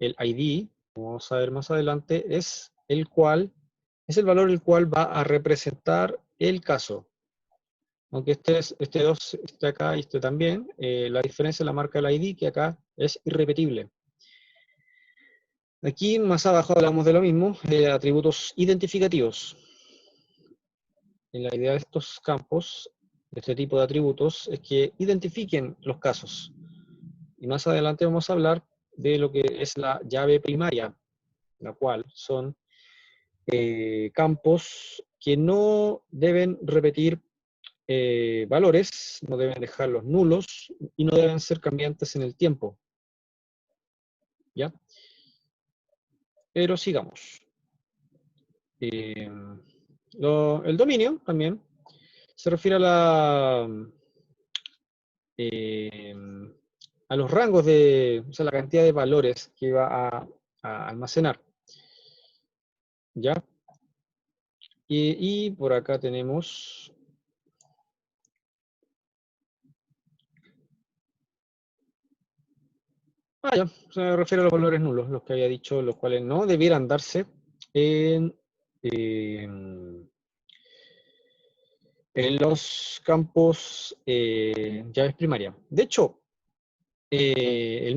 el ID, como vamos a ver más adelante, es el valor el cual va a representar el caso. Aunque este 2 esté acá y este también, la diferencia es la marca del ID, que acá es irrepetible. Aquí más abajo hablamos de lo mismo, de atributos identificativos. Y la idea de estos campos, de este tipo de atributos, es que identifiquen los casos. Y más adelante vamos a hablar de lo que es la llave primaria, la cual son campos que no deben repetir valores, no deben dejarlos nulos y no deben ser cambiantes en el tiempo. ¿Ya? Pero sigamos. Eh, el dominio también se refiere eh, a los rangos o sea, la cantidad de valores que va a almacenar. ¿Ya? Y por acá tenemos... ya, se refiere a los valores nulos, los que había dicho, los cuales no debieran darse en, en los campos llaves primarias. De hecho, las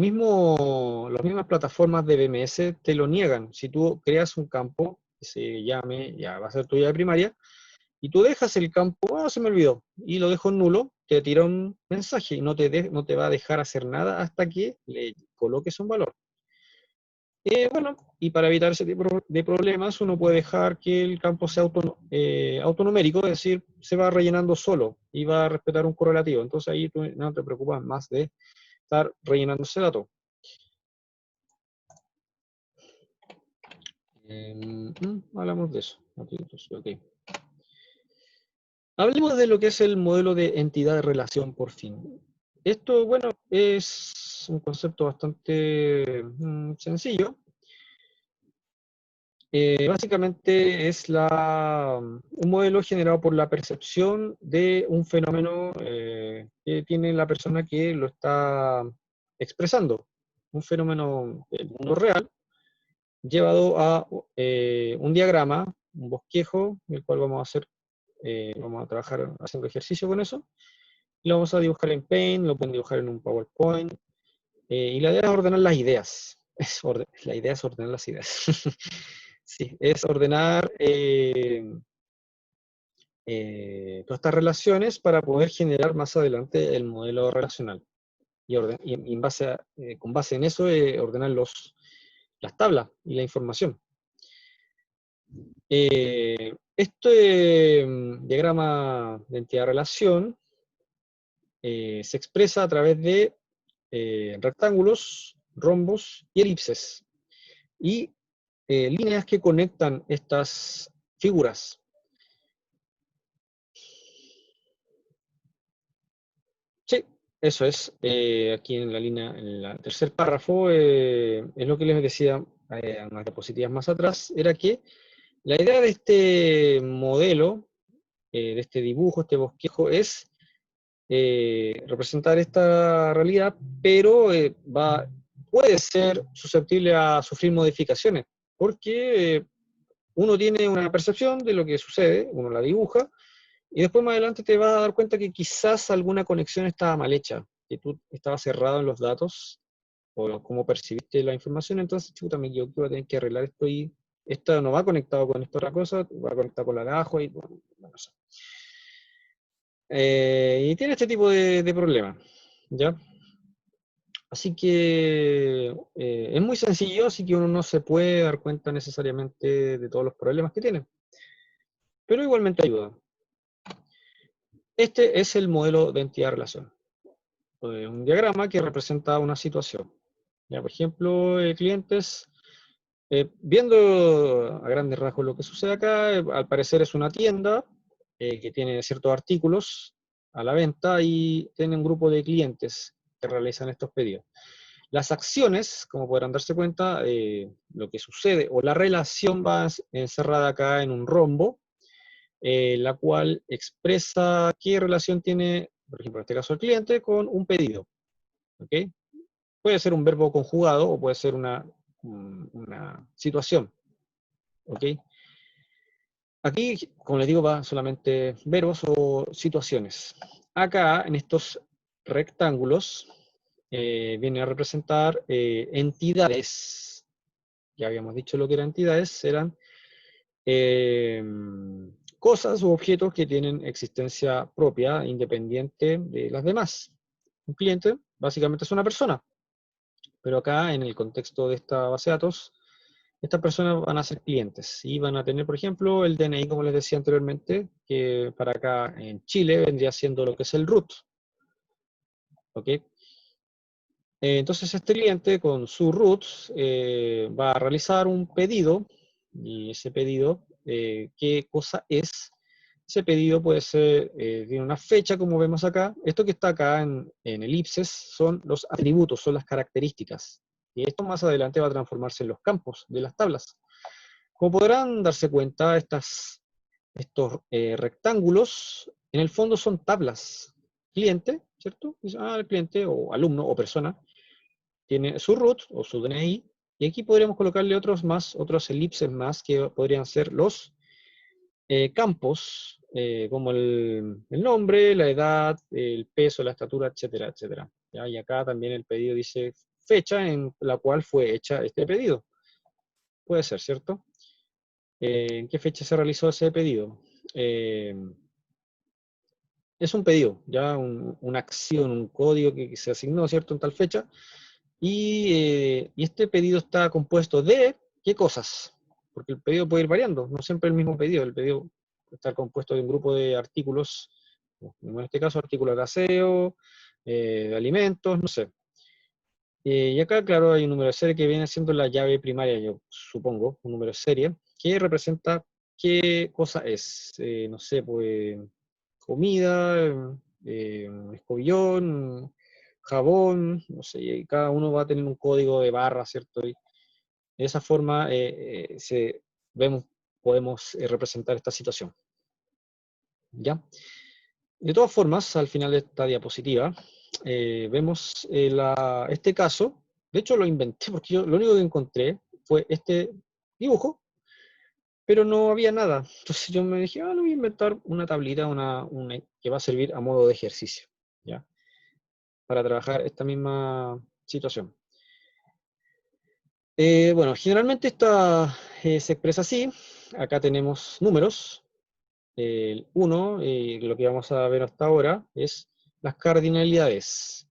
mismas plataformas de BMS te lo niegan. Si tú creas un campo que se llame, ya va a ser tu llave primaria, y tú dejas el campo, se me olvidó, y lo dejo en nulo, te tira un mensaje y no te va a dejar hacer nada hasta que le coloques un valor. Bueno, y para evitar ese tipo de problemas, uno puede dejar que el campo sea autonumérico, es decir, se va rellenando solo y va a respetar un correlativo. Entonces ahí tú no te preocupas más de estar rellenando ese dato. Hablamos de eso. Okay. Hablemos de lo que es el modelo de entidad de relación por fin. Esto, bueno, es un concepto bastante sencillo. Básicamente es un modelo generado por la percepción de un fenómeno que tiene la persona que lo está expresando. Un fenómeno del mundo real llevado a un diagrama, un bosquejo, el cual vamos a trabajar haciendo ejercicio con eso. Lo vamos a dibujar en Paint, lo pueden dibujar en un PowerPoint. Y la idea es ordenar las ideas. La idea es ordenar las ideas. Sí, es ordenar todas estas relaciones para poder generar más adelante el modelo relacional. Y con base en eso, ordenar las tablas y la información. Este diagrama de entidad-relación se expresa a través de rectángulos, rombos y elipses, y líneas que conectan estas figuras. Sí, eso es. Aquí en la línea, en el tercer párrafo, es lo que les decía unas diapositivas más atrás, era que la idea de este modelo, de este dibujo, este bosquejo, es representar esta realidad, pero puede ser susceptible a sufrir modificaciones, porque uno tiene una percepción de lo que sucede, uno la dibuja, y después más adelante te vas a dar cuenta que quizás alguna conexión estaba mal hecha, que tú estabas cerrado en los datos, o cómo percibiste la información, entonces, chuta, me equivoqué, voy a tener que arreglar esto, y esto no va conectado con esta otra cosa, va conectado con la de abajo, y bueno, no sé. Y tiene este tipo de problemas, ¿ya? Así que es muy sencillo, así que uno no se puede dar cuenta necesariamente de todos los problemas que tiene, pero igualmente ayuda. Este es el modelo de entidad-relación, un diagrama que representa una situación. Ya, por ejemplo, clientes, viendo a grandes rasgos lo que sucede acá, al parecer es una tienda que tiene ciertos artículos a la venta y tiene un grupo de clientes que realizan estos pedidos. Las acciones, como podrán darse cuenta, lo que sucede, o la relación va encerrada acá en un rombo, la cual expresa qué relación tiene, por ejemplo, en este caso el cliente, con un pedido. ¿Okay? Puede ser un verbo conjugado o puede ser una situación. ¿Okay? Aquí, como les digo, va solamente verbos o situaciones. Acá, en estos rectángulos, viene a representar entidades. Ya habíamos dicho lo que eran entidades, eran eh, cosas u objetos que tienen existencia propia, independiente de las demás. Un cliente, básicamente, es una persona, pero acá, en el contexto de esta base de datos, estas personas van a ser clientes y van a tener, por ejemplo, el DNI, como les decía anteriormente, que para acá en Chile vendría siendo lo que es el root. ¿Ok? Entonces este cliente con su root va a realizar un pedido, y ese pedido, ¿qué cosa es? Ese pedido puede ser, tiene una fecha, como vemos acá. Esto que está acá en elipses son los atributos, son las características. Y esto más adelante va a transformarse en los campos de las tablas. Como podrán darse cuenta, estos rectángulos en el fondo son tablas. Cliente, ¿cierto? Dice, el cliente o alumno o persona tiene su root o su DNI, y aquí podríamos colocarle otros elipses más que podrían ser los campos, como el nombre, la edad, el peso, la estatura, etcétera, etcétera. ¿Ya? Y acá también el pedido dice fecha en la cual fue hecha este pedido. Puede ser, ¿cierto? ¿En qué fecha se realizó ese pedido? Eh, es un pedido, ya una acción, un código que se asignó, ¿cierto?, en tal fecha, y este pedido está compuesto de, ¿qué cosas? Porque el pedido puede ir variando, no siempre el mismo pedido, el pedido puede estar compuesto de un grupo de artículos, en este caso artículos de aseo, de alimentos, no sé. Y acá, claro, hay un número de serie que viene siendo la llave primaria, yo supongo, un número de serie, que representa qué cosa es. No sé, pues comida, escobillón, jabón, no sé, y cada uno va a tener un código de barra, ¿cierto? Y de esa forma podemos representar esta situación. ¿Ya? De todas formas, al final de esta diapositiva, vemos este caso. De hecho, lo inventé porque yo lo único que encontré fue este dibujo, pero no había nada. Entonces yo me dije, lo voy a inventar una tablita que va a servir a modo de ejercicio, ¿ya? Para trabajar esta misma situación. Bueno, generalmente esta se expresa así. Acá tenemos números. El 1, lo que vamos a ver hasta ahora, es las cardinalidades.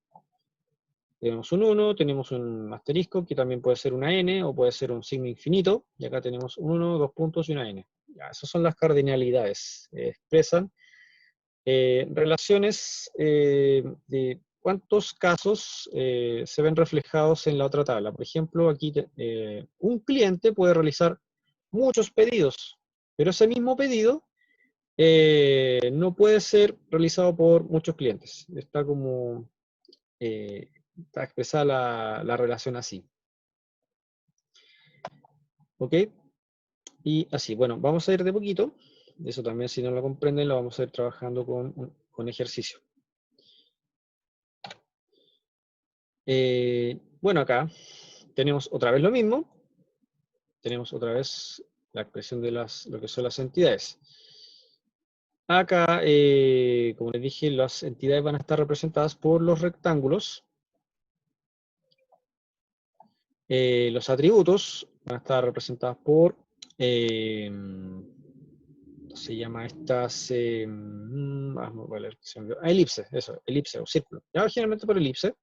Tenemos un 1, tenemos un asterisco, que también puede ser una n, o puede ser un signo infinito, y acá tenemos un 1, 2 puntos y una n. Ya, esas son las cardinalidades. Expresan relaciones de cuántos casos se ven reflejados en la otra tabla. Por ejemplo, aquí un cliente puede realizar muchos pedidos, pero ese mismo pedido no puede ser realizado por muchos clientes. Está expresada la relación así. ¿Ok? Y así, bueno, vamos a ir de poquito. Eso también, si no lo comprenden, lo vamos a ir trabajando con ejercicio. Bueno, acá tenemos otra vez lo mismo. Tenemos otra vez la expresión de lo que son las entidades. Acá, como les dije, las entidades van a estar representadas por los rectángulos. Los atributos van a estar representados por, se llama estas, elipse, eso, elipse o círculo. Ya, generalmente por elipse.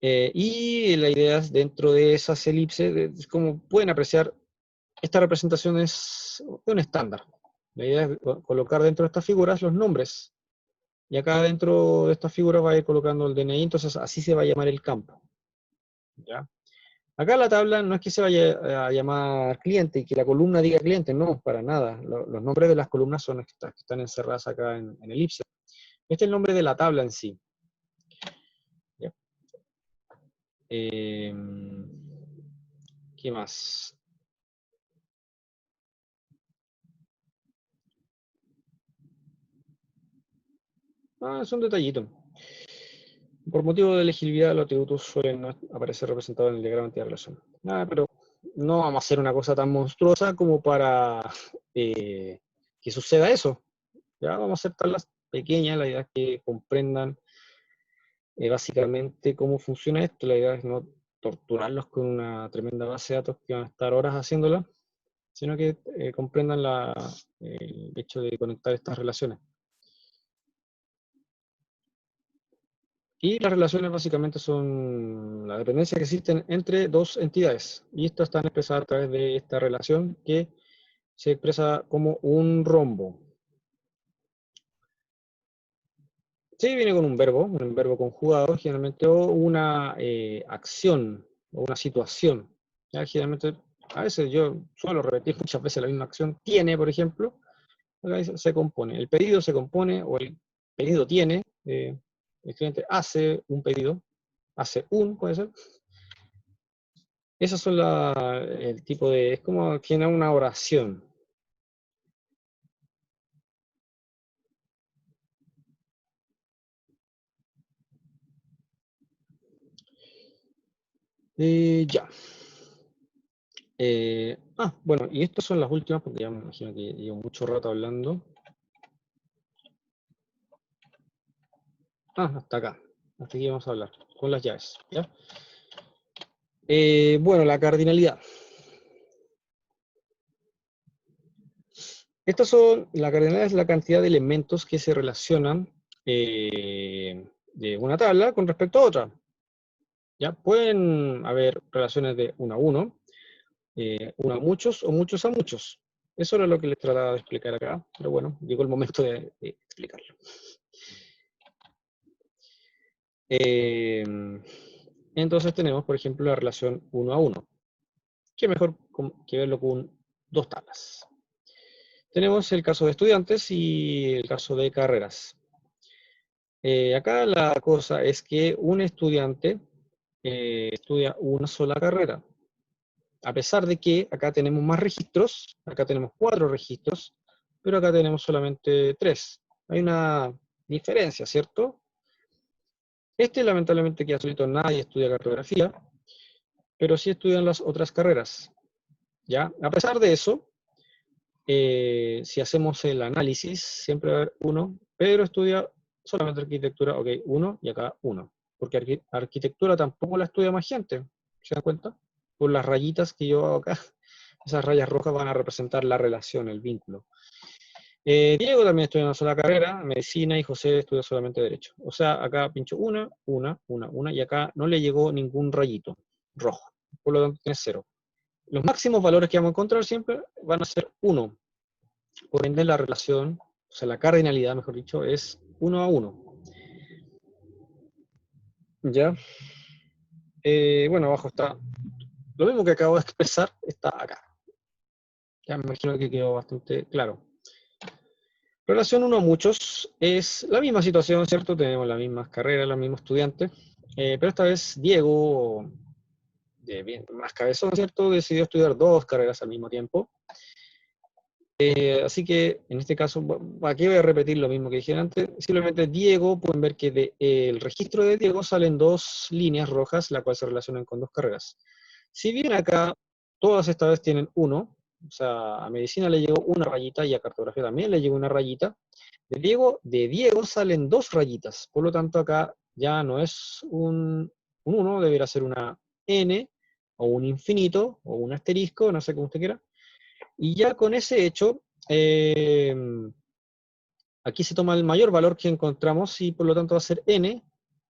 Y la idea es, dentro de esas elipses, como pueden apreciar, esta representación es un estándar. La idea es colocar dentro de estas figuras los nombres. Y acá dentro de estas figuras va a ir colocando el DNI, entonces así se va a llamar el campo. ¿Ya? Acá la tabla no es que se vaya a llamar cliente y que la columna diga cliente, no, para nada. Los nombres de las columnas son estas que están encerradas acá en elipse. Este es el nombre de la tabla en sí. ¿Ya? ¿Qué más? Es un detallito. Por motivo de legibilidad, los atributos suelen no aparecer representados en el diagrama de relación. Pero no vamos a hacer una cosa tan monstruosa como para que suceda eso. Ya vamos a hacer tablas pequeñas, la idea es que comprendan básicamente cómo funciona esto. La idea es no torturarlos con una tremenda base de datos que van a estar horas haciéndola, sino que comprendan el hecho de conectar estas relaciones. Y las relaciones básicamente son la dependencia que existen entre dos entidades. Y estas están expresadas a través de esta relación que se expresa como un rombo. Sí, viene con un verbo conjugado generalmente, o una acción, o una situación. ¿Ya? Generalmente, a veces yo suelo repetir muchas veces la misma acción. Tiene, por ejemplo, acá se compone. El pedido se compone, o el pedido tiene, el cliente hace un pedido, puede ser. Esas son el tipo de, es como generar una oración. Ya. Bueno, y estas son las últimas, porque ya me imagino que llevo mucho rato hablando. Hasta acá. Hasta aquí vamos a hablar, con las llaves. ¿Ya? Bueno, la cardinalidad. La cardinalidad es la cantidad de elementos que se relacionan de una tabla con respecto a otra. ¿Ya? Pueden haber relaciones de 1 a 1, 1 a muchos o muchos a muchos. Eso era lo que les trataba de explicar acá, pero bueno, llegó el momento de explicarlo. Entonces tenemos, por ejemplo, la relación 1 a 1. Que mejor que verlo con dos tablas. Tenemos el caso de estudiantes y el caso de carreras. Acá la cosa es que un estudiante estudia una sola carrera. A pesar de que acá tenemos más registros, acá tenemos 4 registros, pero acá tenemos solamente 3. Hay una diferencia, ¿cierto? Este lamentablemente queda solito, nadie estudia cartografía, pero sí estudian las otras carreras, ¿ya? A pesar de eso, si hacemos el análisis, siempre va a haber uno, pero estudia solamente arquitectura, ok, uno, y acá uno. Porque arquitectura tampoco la estudia más gente, ¿se dan cuenta? Por las rayitas que yo hago acá, esas rayas rojas van a representar la relación, el vínculo. Diego también estudia una sola carrera, medicina, y José estudia solamente derecho. O sea, acá pincho una, y acá no le llegó ningún rayito rojo. Por lo tanto, tiene 0. Los máximos valores que vamos a encontrar siempre van a ser 1. Por ende, la relación, o sea, la cardinalidad, mejor dicho, es 1 a 1. ¿Ya? Bueno, abajo está lo mismo que acabo de expresar, está acá. Ya me imagino que quedó bastante claro. Relación 1 a muchos es la misma situación, ¿cierto? Tenemos las mismas carreras, los mismos estudiantes, pero esta vez Diego, bien, más cabezón, ¿cierto? Decidió estudiar 2 carreras al mismo tiempo. Así que en este caso, aquí voy a repetir lo mismo que dije antes. Simplemente Diego, pueden ver que del registro de Diego salen 2 líneas rojas, las cuales se relacionan con 2 carreras. Si bien acá todas esta vez tienen 1, o sea, a medicina le llegó una rayita y a cartografía también le llegó una rayita, de Diego salen 2 rayitas. Por lo tanto, acá ya no es un 1, deberá ser una n, o un infinito, o un asterisco, no sé cómo usted quiera. Y ya con ese hecho, aquí se toma el mayor valor que encontramos y por lo tanto va a ser n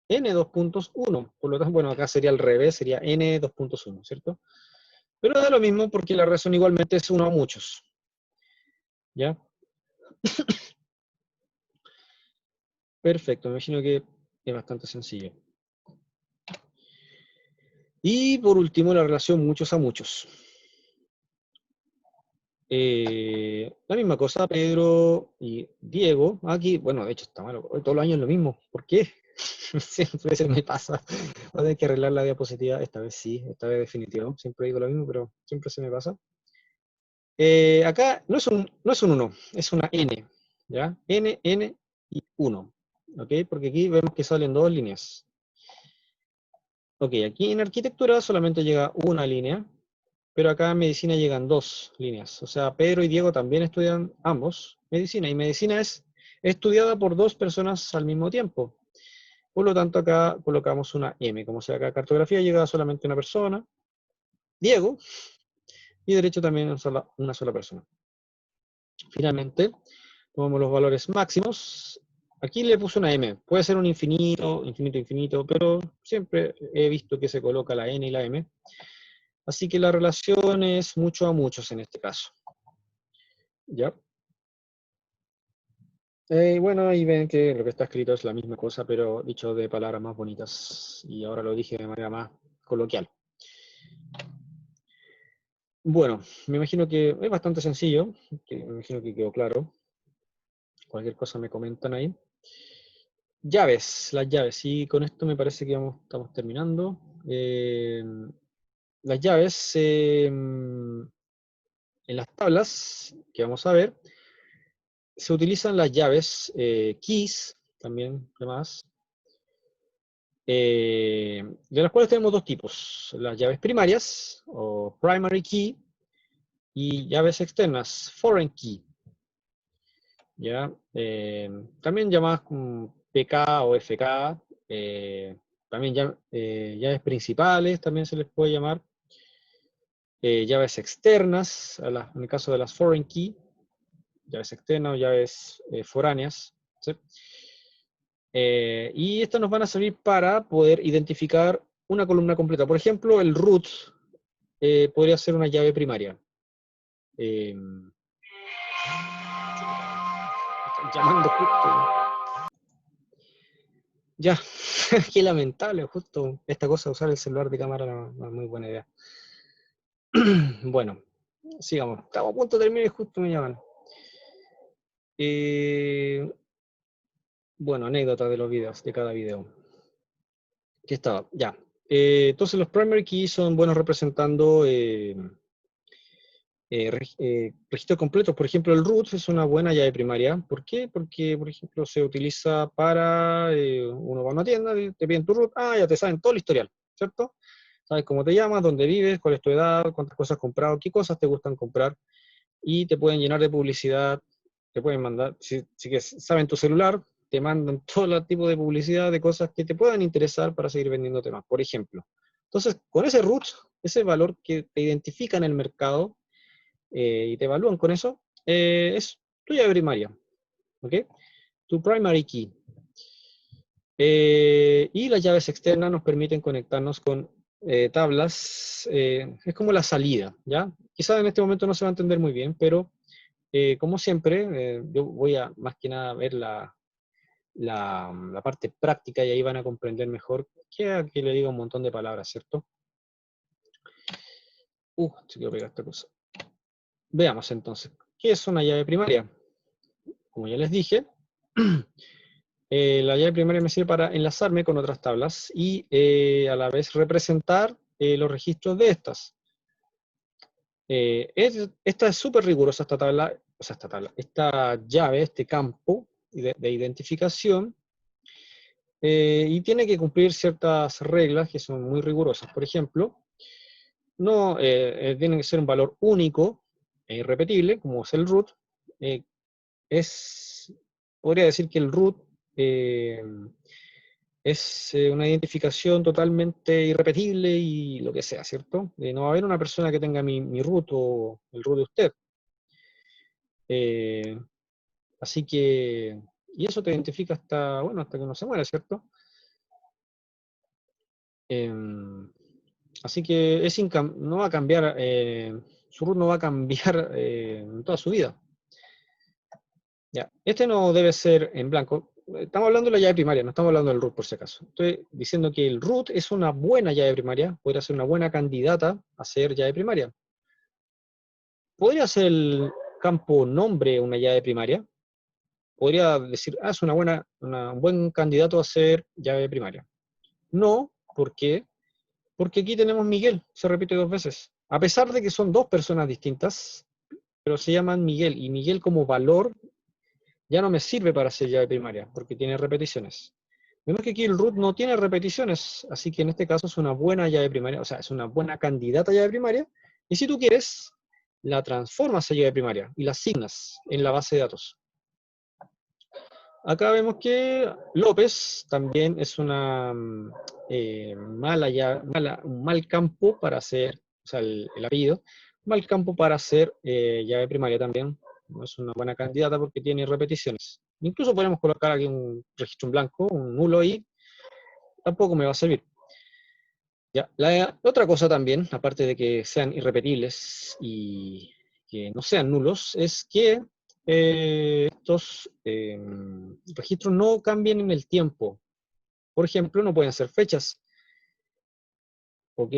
2.1. Por lo tanto, bueno, acá sería al revés, sería n 2.1, ¿cierto? Pero da lo mismo porque la razón igualmente es 1 a muchos. ¿Ya? Perfecto, me imagino que es bastante sencillo. Y por último, la relación muchos a muchos. La misma cosa, Pedro y Diego. Aquí, bueno, de hecho está malo. Todos los años es lo mismo. ¿Por qué? Siempre se me pasa. Voy a tener que arreglar la diapositiva. Esta vez sí, esta vez definitivo. Siempre digo lo mismo, pero siempre se me pasa. Acá no es un 1, es una n. ¿Ya? N, n y 1. ¿Ok? Porque aquí vemos que salen 2 líneas. Ok, aquí en arquitectura solamente llega una línea, pero acá en medicina llegan 2 líneas. O sea, Pedro y Diego también estudian ambos medicina, y medicina es estudiada por 2 personas al mismo tiempo. Por lo tanto, acá colocamos una M. Como sea, acá cartografía llega solamente una persona, Diego, y derecho también una sola persona. Finalmente, tomamos los valores máximos. Aquí le puse una M. Puede ser un infinito, infinito, infinito, pero siempre he visto que se coloca la N y la M. Así que la relación es mucho a muchos en este caso. ¿Ya? Bueno, ahí ven que lo que está escrito es la misma cosa, pero dicho de palabras más bonitas. Y ahora lo dije de manera más coloquial. Bueno, me imagino que es bastante sencillo, que me imagino que quedó claro. Cualquier cosa me comentan ahí. Llaves, las llaves. Y con esto me parece que estamos terminando. Las llaves, en las tablas que vamos a ver, se utilizan las llaves keys, también demás, de las cuales tenemos 2 tipos. Las llaves primarias, o primary key, y llaves externas, foreign key. ¿Ya? También llamadas como PK o FK, también llaves principales también se les puede llamar, llaves externas, en el caso de las foreign key, llaves externas o llaves foráneas, ¿sí? Y estas nos van a servir para poder identificar una columna completa. Por ejemplo, el root podría ser una llave primaria. Están llamando justo. Ya, qué lamentable, justo esta cosa de usar el celular de cámara no es muy buena idea. Bueno, sigamos. Estamos a punto de terminar y justo me llaman. bueno, anécdotas de los videos, de cada video. ¿Qué estaba? Ya. Entonces los primary keys son buenos representando registros completos. Por ejemplo, el root es una buena llave primaria. ¿Por qué? Porque, por ejemplo, se utiliza para, uno va a una tienda, te piden tu root, ya te saben todo el historial, ¿cierto? Sabes cómo te llamas, dónde vives, cuál es tu edad, cuántas cosas has comprado, qué cosas te gustan comprar, y te pueden llenar de publicidad, te pueden mandar, si que saben tu celular, te mandan todo tipo de publicidad de cosas que te puedan interesar para seguir vendiéndote más, por ejemplo. Entonces, con ese root, ese valor que te identifica en el mercado, y te evalúan con eso, es tu llave primaria, ¿ok? Tu primary key. Y las llaves externas nos permiten conectarnos con tablas, es como la salida, ¿ya? Quizás en este momento no se va a entender muy bien, pero como siempre, yo voy a más que nada ver la parte práctica y ahí van a comprender mejor que aquí le digo un montón de palabras, ¿cierto? Se quiero pegar esta cosa. Veamos entonces, ¿qué es una llave primaria? Como ya les dije, la llave primaria me sirve para enlazarme con otras tablas y a la vez representar los registros de estas. Esta es súper rigurosa, esta llave, este campo de identificación, y tiene que cumplir ciertas reglas que son muy rigurosas. Por ejemplo, no tiene que ser un valor único e irrepetible, como es el root. Eh, podría decir que el root eh, es una identificación totalmente irrepetible y lo que sea, ¿cierto? No va a haber una persona que tenga mi root o el root de usted. Eh, Así que, y eso te identifica hasta, bueno, hasta que uno se muera, ¿cierto? Así que no va a cambiar, su root no va a cambiar en toda su vida. Ya, este no debe ser en blanco. Estamos hablando de la llave primaria, no estamos hablando del root por si acaso. Estoy diciendo que el root es una buena llave primaria, podría ser una buena candidata a ser llave primaria. ¿Podría ser el campo nombre una llave primaria? Podría decir, es un buen candidato a ser llave primaria. No, ¿por qué? Porque aquí tenemos Miguel, se repite 2 veces. A pesar de que son 2 personas distintas, pero se llaman Miguel, y Miguel como valor ya no me sirve para ser llave primaria, porque tiene repeticiones. Vemos que aquí el root no tiene repeticiones, así que en este caso es una buena llave primaria, o sea, es una buena candidata a llave primaria, y si tú quieres, la transformas a llave primaria y la asignas en la base de datos. Acá vemos que López también es una un mal campo para hacer, o sea, el apellido, mal campo para hacer llave primaria también. No es una buena candidata porque tiene repeticiones. Incluso podemos colocar aquí un registro en blanco, un nulo, y tampoco me va a servir. Ya, la otra cosa también, aparte de que sean irrepetibles y que no sean nulos, es que estos registros no cambien en el tiempo. Por ejemplo, no pueden ser fechas, ¿ok?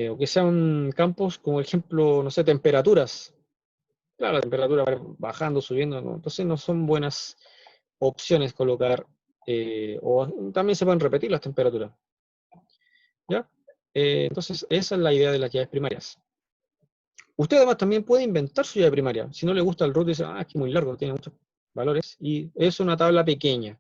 O que sean campos como, ejemplo, no sé, temperaturas. Claro, la temperatura va bajando, subiendo, ¿no? Entonces no son buenas opciones colocar, o también se pueden repetir las temperaturas, ¿ya? Entonces, esa es la idea de las llaves primarias. Usted además también puede inventar su llave primaria. Si no le gusta el root, dice, es que es muy largo, tiene muchos valores, y es una tabla pequeña.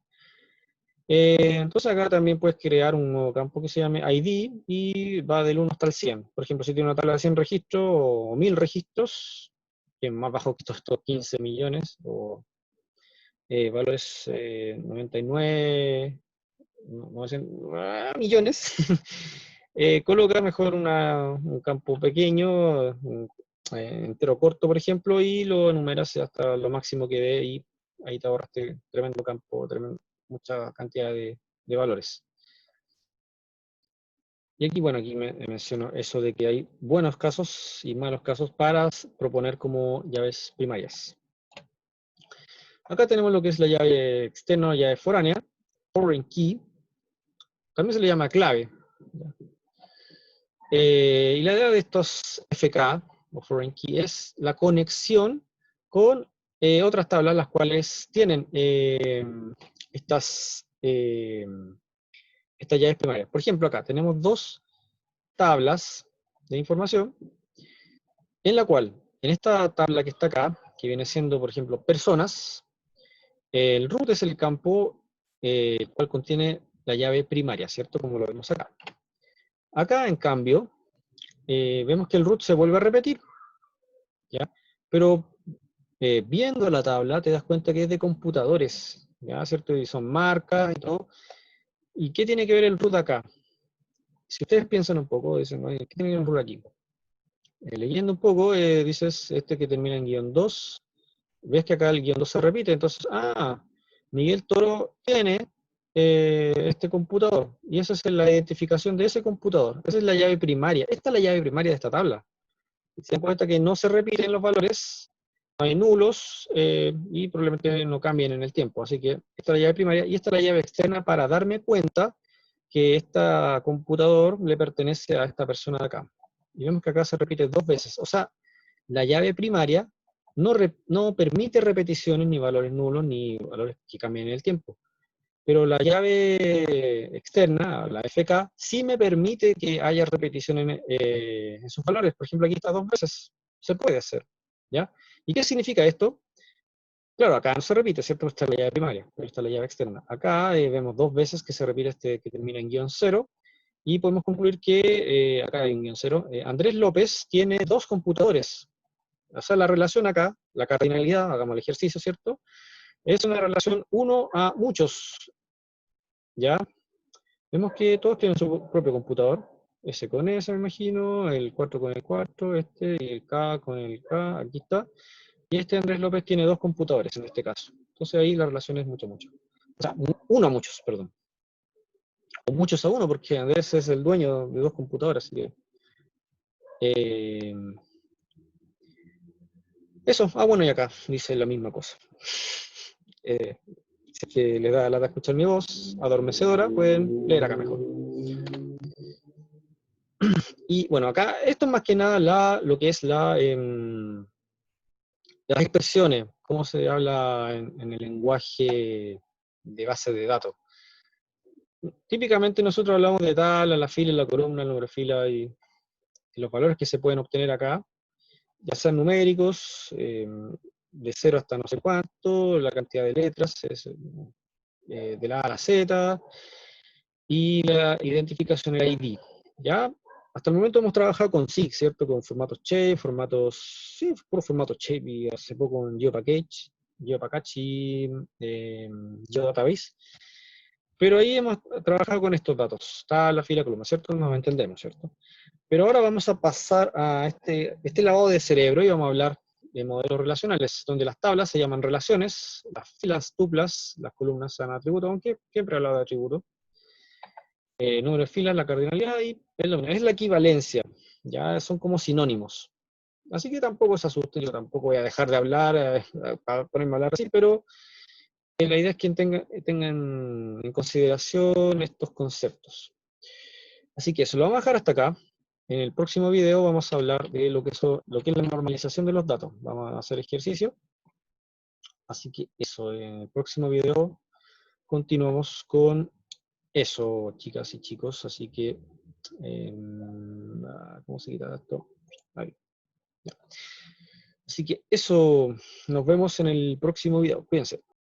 Entonces acá también puedes crear un nuevo campo que se llame ID y va del 1 hasta el 100. Por ejemplo, si tiene una tabla de 100 registros o 1000 registros, que es más bajo que estos 15 millones, o valores 99 millones, coloca mejor un campo pequeño, entero corto, por ejemplo, y lo enumeras hasta lo máximo que dé, y ahí te ahorraste tremendo campo, mucha cantidad de valores. Y aquí, bueno, aquí menciono eso de que hay buenos casos y malos casos para proponer como llaves primarias. Acá tenemos lo que es la llave externa, llave foránea, foreign key, también se le llama clave. Y la idea de estos FK, o foreign key, es la conexión con otras tablas las cuales tienen estas llaves primarias. Por ejemplo, acá tenemos dos tablas de información, en la cual, en esta tabla que está acá, que viene siendo, por ejemplo, personas, el root es el campo el cual contiene la llave primaria, ¿cierto? Como lo vemos acá. Acá, en cambio, vemos que el root se vuelve a repetir, ¿ya? Pero viendo la tabla te das cuenta que es de computadores, ¿ya? ¿Cierto? Y son marcas y todo. ¿Y qué tiene que ver el root acá? Si ustedes piensan un poco, dicen, oye, ¿qué tiene que ver el root aquí? Leyendo un poco, dices, este que termina en guión 2, ves que acá el guión 2 se repite, entonces, Miguel Toro tiene este computador, y esa es la identificación de ese computador, esa es la llave primaria, esta es la llave primaria de esta tabla. Se dan cuenta que no se repiten los valores, no hay nulos, y probablemente no cambien en el tiempo, así que esta es la llave primaria, y esta es la llave externa para darme cuenta que este computador le pertenece a esta persona de acá. Y vemos que acá se repite dos veces, o sea, la llave primaria no permite repeticiones, ni valores nulos, ni valores que cambien en el tiempo. Pero la llave externa, la FK, sí me permite que haya repeticiones en sus valores. Por ejemplo, aquí está dos veces. Se puede hacer, ¿ya? ¿Y qué significa esto? Claro, acá no se repite, ¿cierto? Esta es la llave primaria, pero esta es la llave externa. Acá vemos dos veces que se repite este que termina en guión 0, y podemos concluir que, acá en guión 0, Andrés López tiene dos computadores. O sea, la relación acá, la cardinalidad, hagamos el ejercicio, ¿cierto? Es una relación uno a muchos, ¿ya? Vemos que todos tienen su propio computador, ese con ese me imagino, el 4 con el 4, este, y el K con el K, aquí está. Y este Andrés López tiene dos computadores en este caso. Entonces ahí la relación es mucho a mucho. O sea, uno a muchos, perdón. O muchos a uno, porque Andrés es el dueño de dos computadores, así que... eh, eso, bueno, y acá dice la misma cosa. Si es que les da lata escuchar mi voz adormecedora, pueden leer acá mejor. Y bueno, acá, esto es más que nada lo que es las expresiones, cómo se habla en el lenguaje de base de datos. Típicamente nosotros hablamos de tal, a la fila, a la columna, a la número de fila, y los valores que se pueden obtener acá, ya sean numéricos, de 0 hasta no sé cuánto, la cantidad de letras, de la A a la Z, y la identificación, el ID, ¿ya? Hasta el momento hemos trabajado con SIG, ¿cierto? Con formatos shape, sí, por formatos shape, y hace poco con GeoPackage y GeoDatabase. Pero ahí hemos trabajado con estos datos, tabla, fila, columna, ¿cierto? Nos entendemos, ¿cierto? Pero ahora vamos a pasar a este lavado de cerebro y vamos a hablar de modelos relacionales, donde las tablas se llaman relaciones, las filas tuplas, las columnas se llaman atributos, aunque siempre he hablado de atributos. Número de filas, la cardinalidad, y es la equivalencia, ya son como sinónimos. Así que tampoco se asusten, yo tampoco voy a dejar de hablar, para ponerme a hablar así, pero la idea es que tengan en consideración estos conceptos. Así que eso lo vamos a dejar hasta acá. En el próximo video vamos a hablar de lo que es la normalización de los datos. Vamos a hacer ejercicio. Así que eso, en el próximo video continuamos con eso, chicas y chicos. Así que, ¿cómo se quita esto? Ahí. Ya. Así que eso, nos vemos en el próximo video. Cuídense.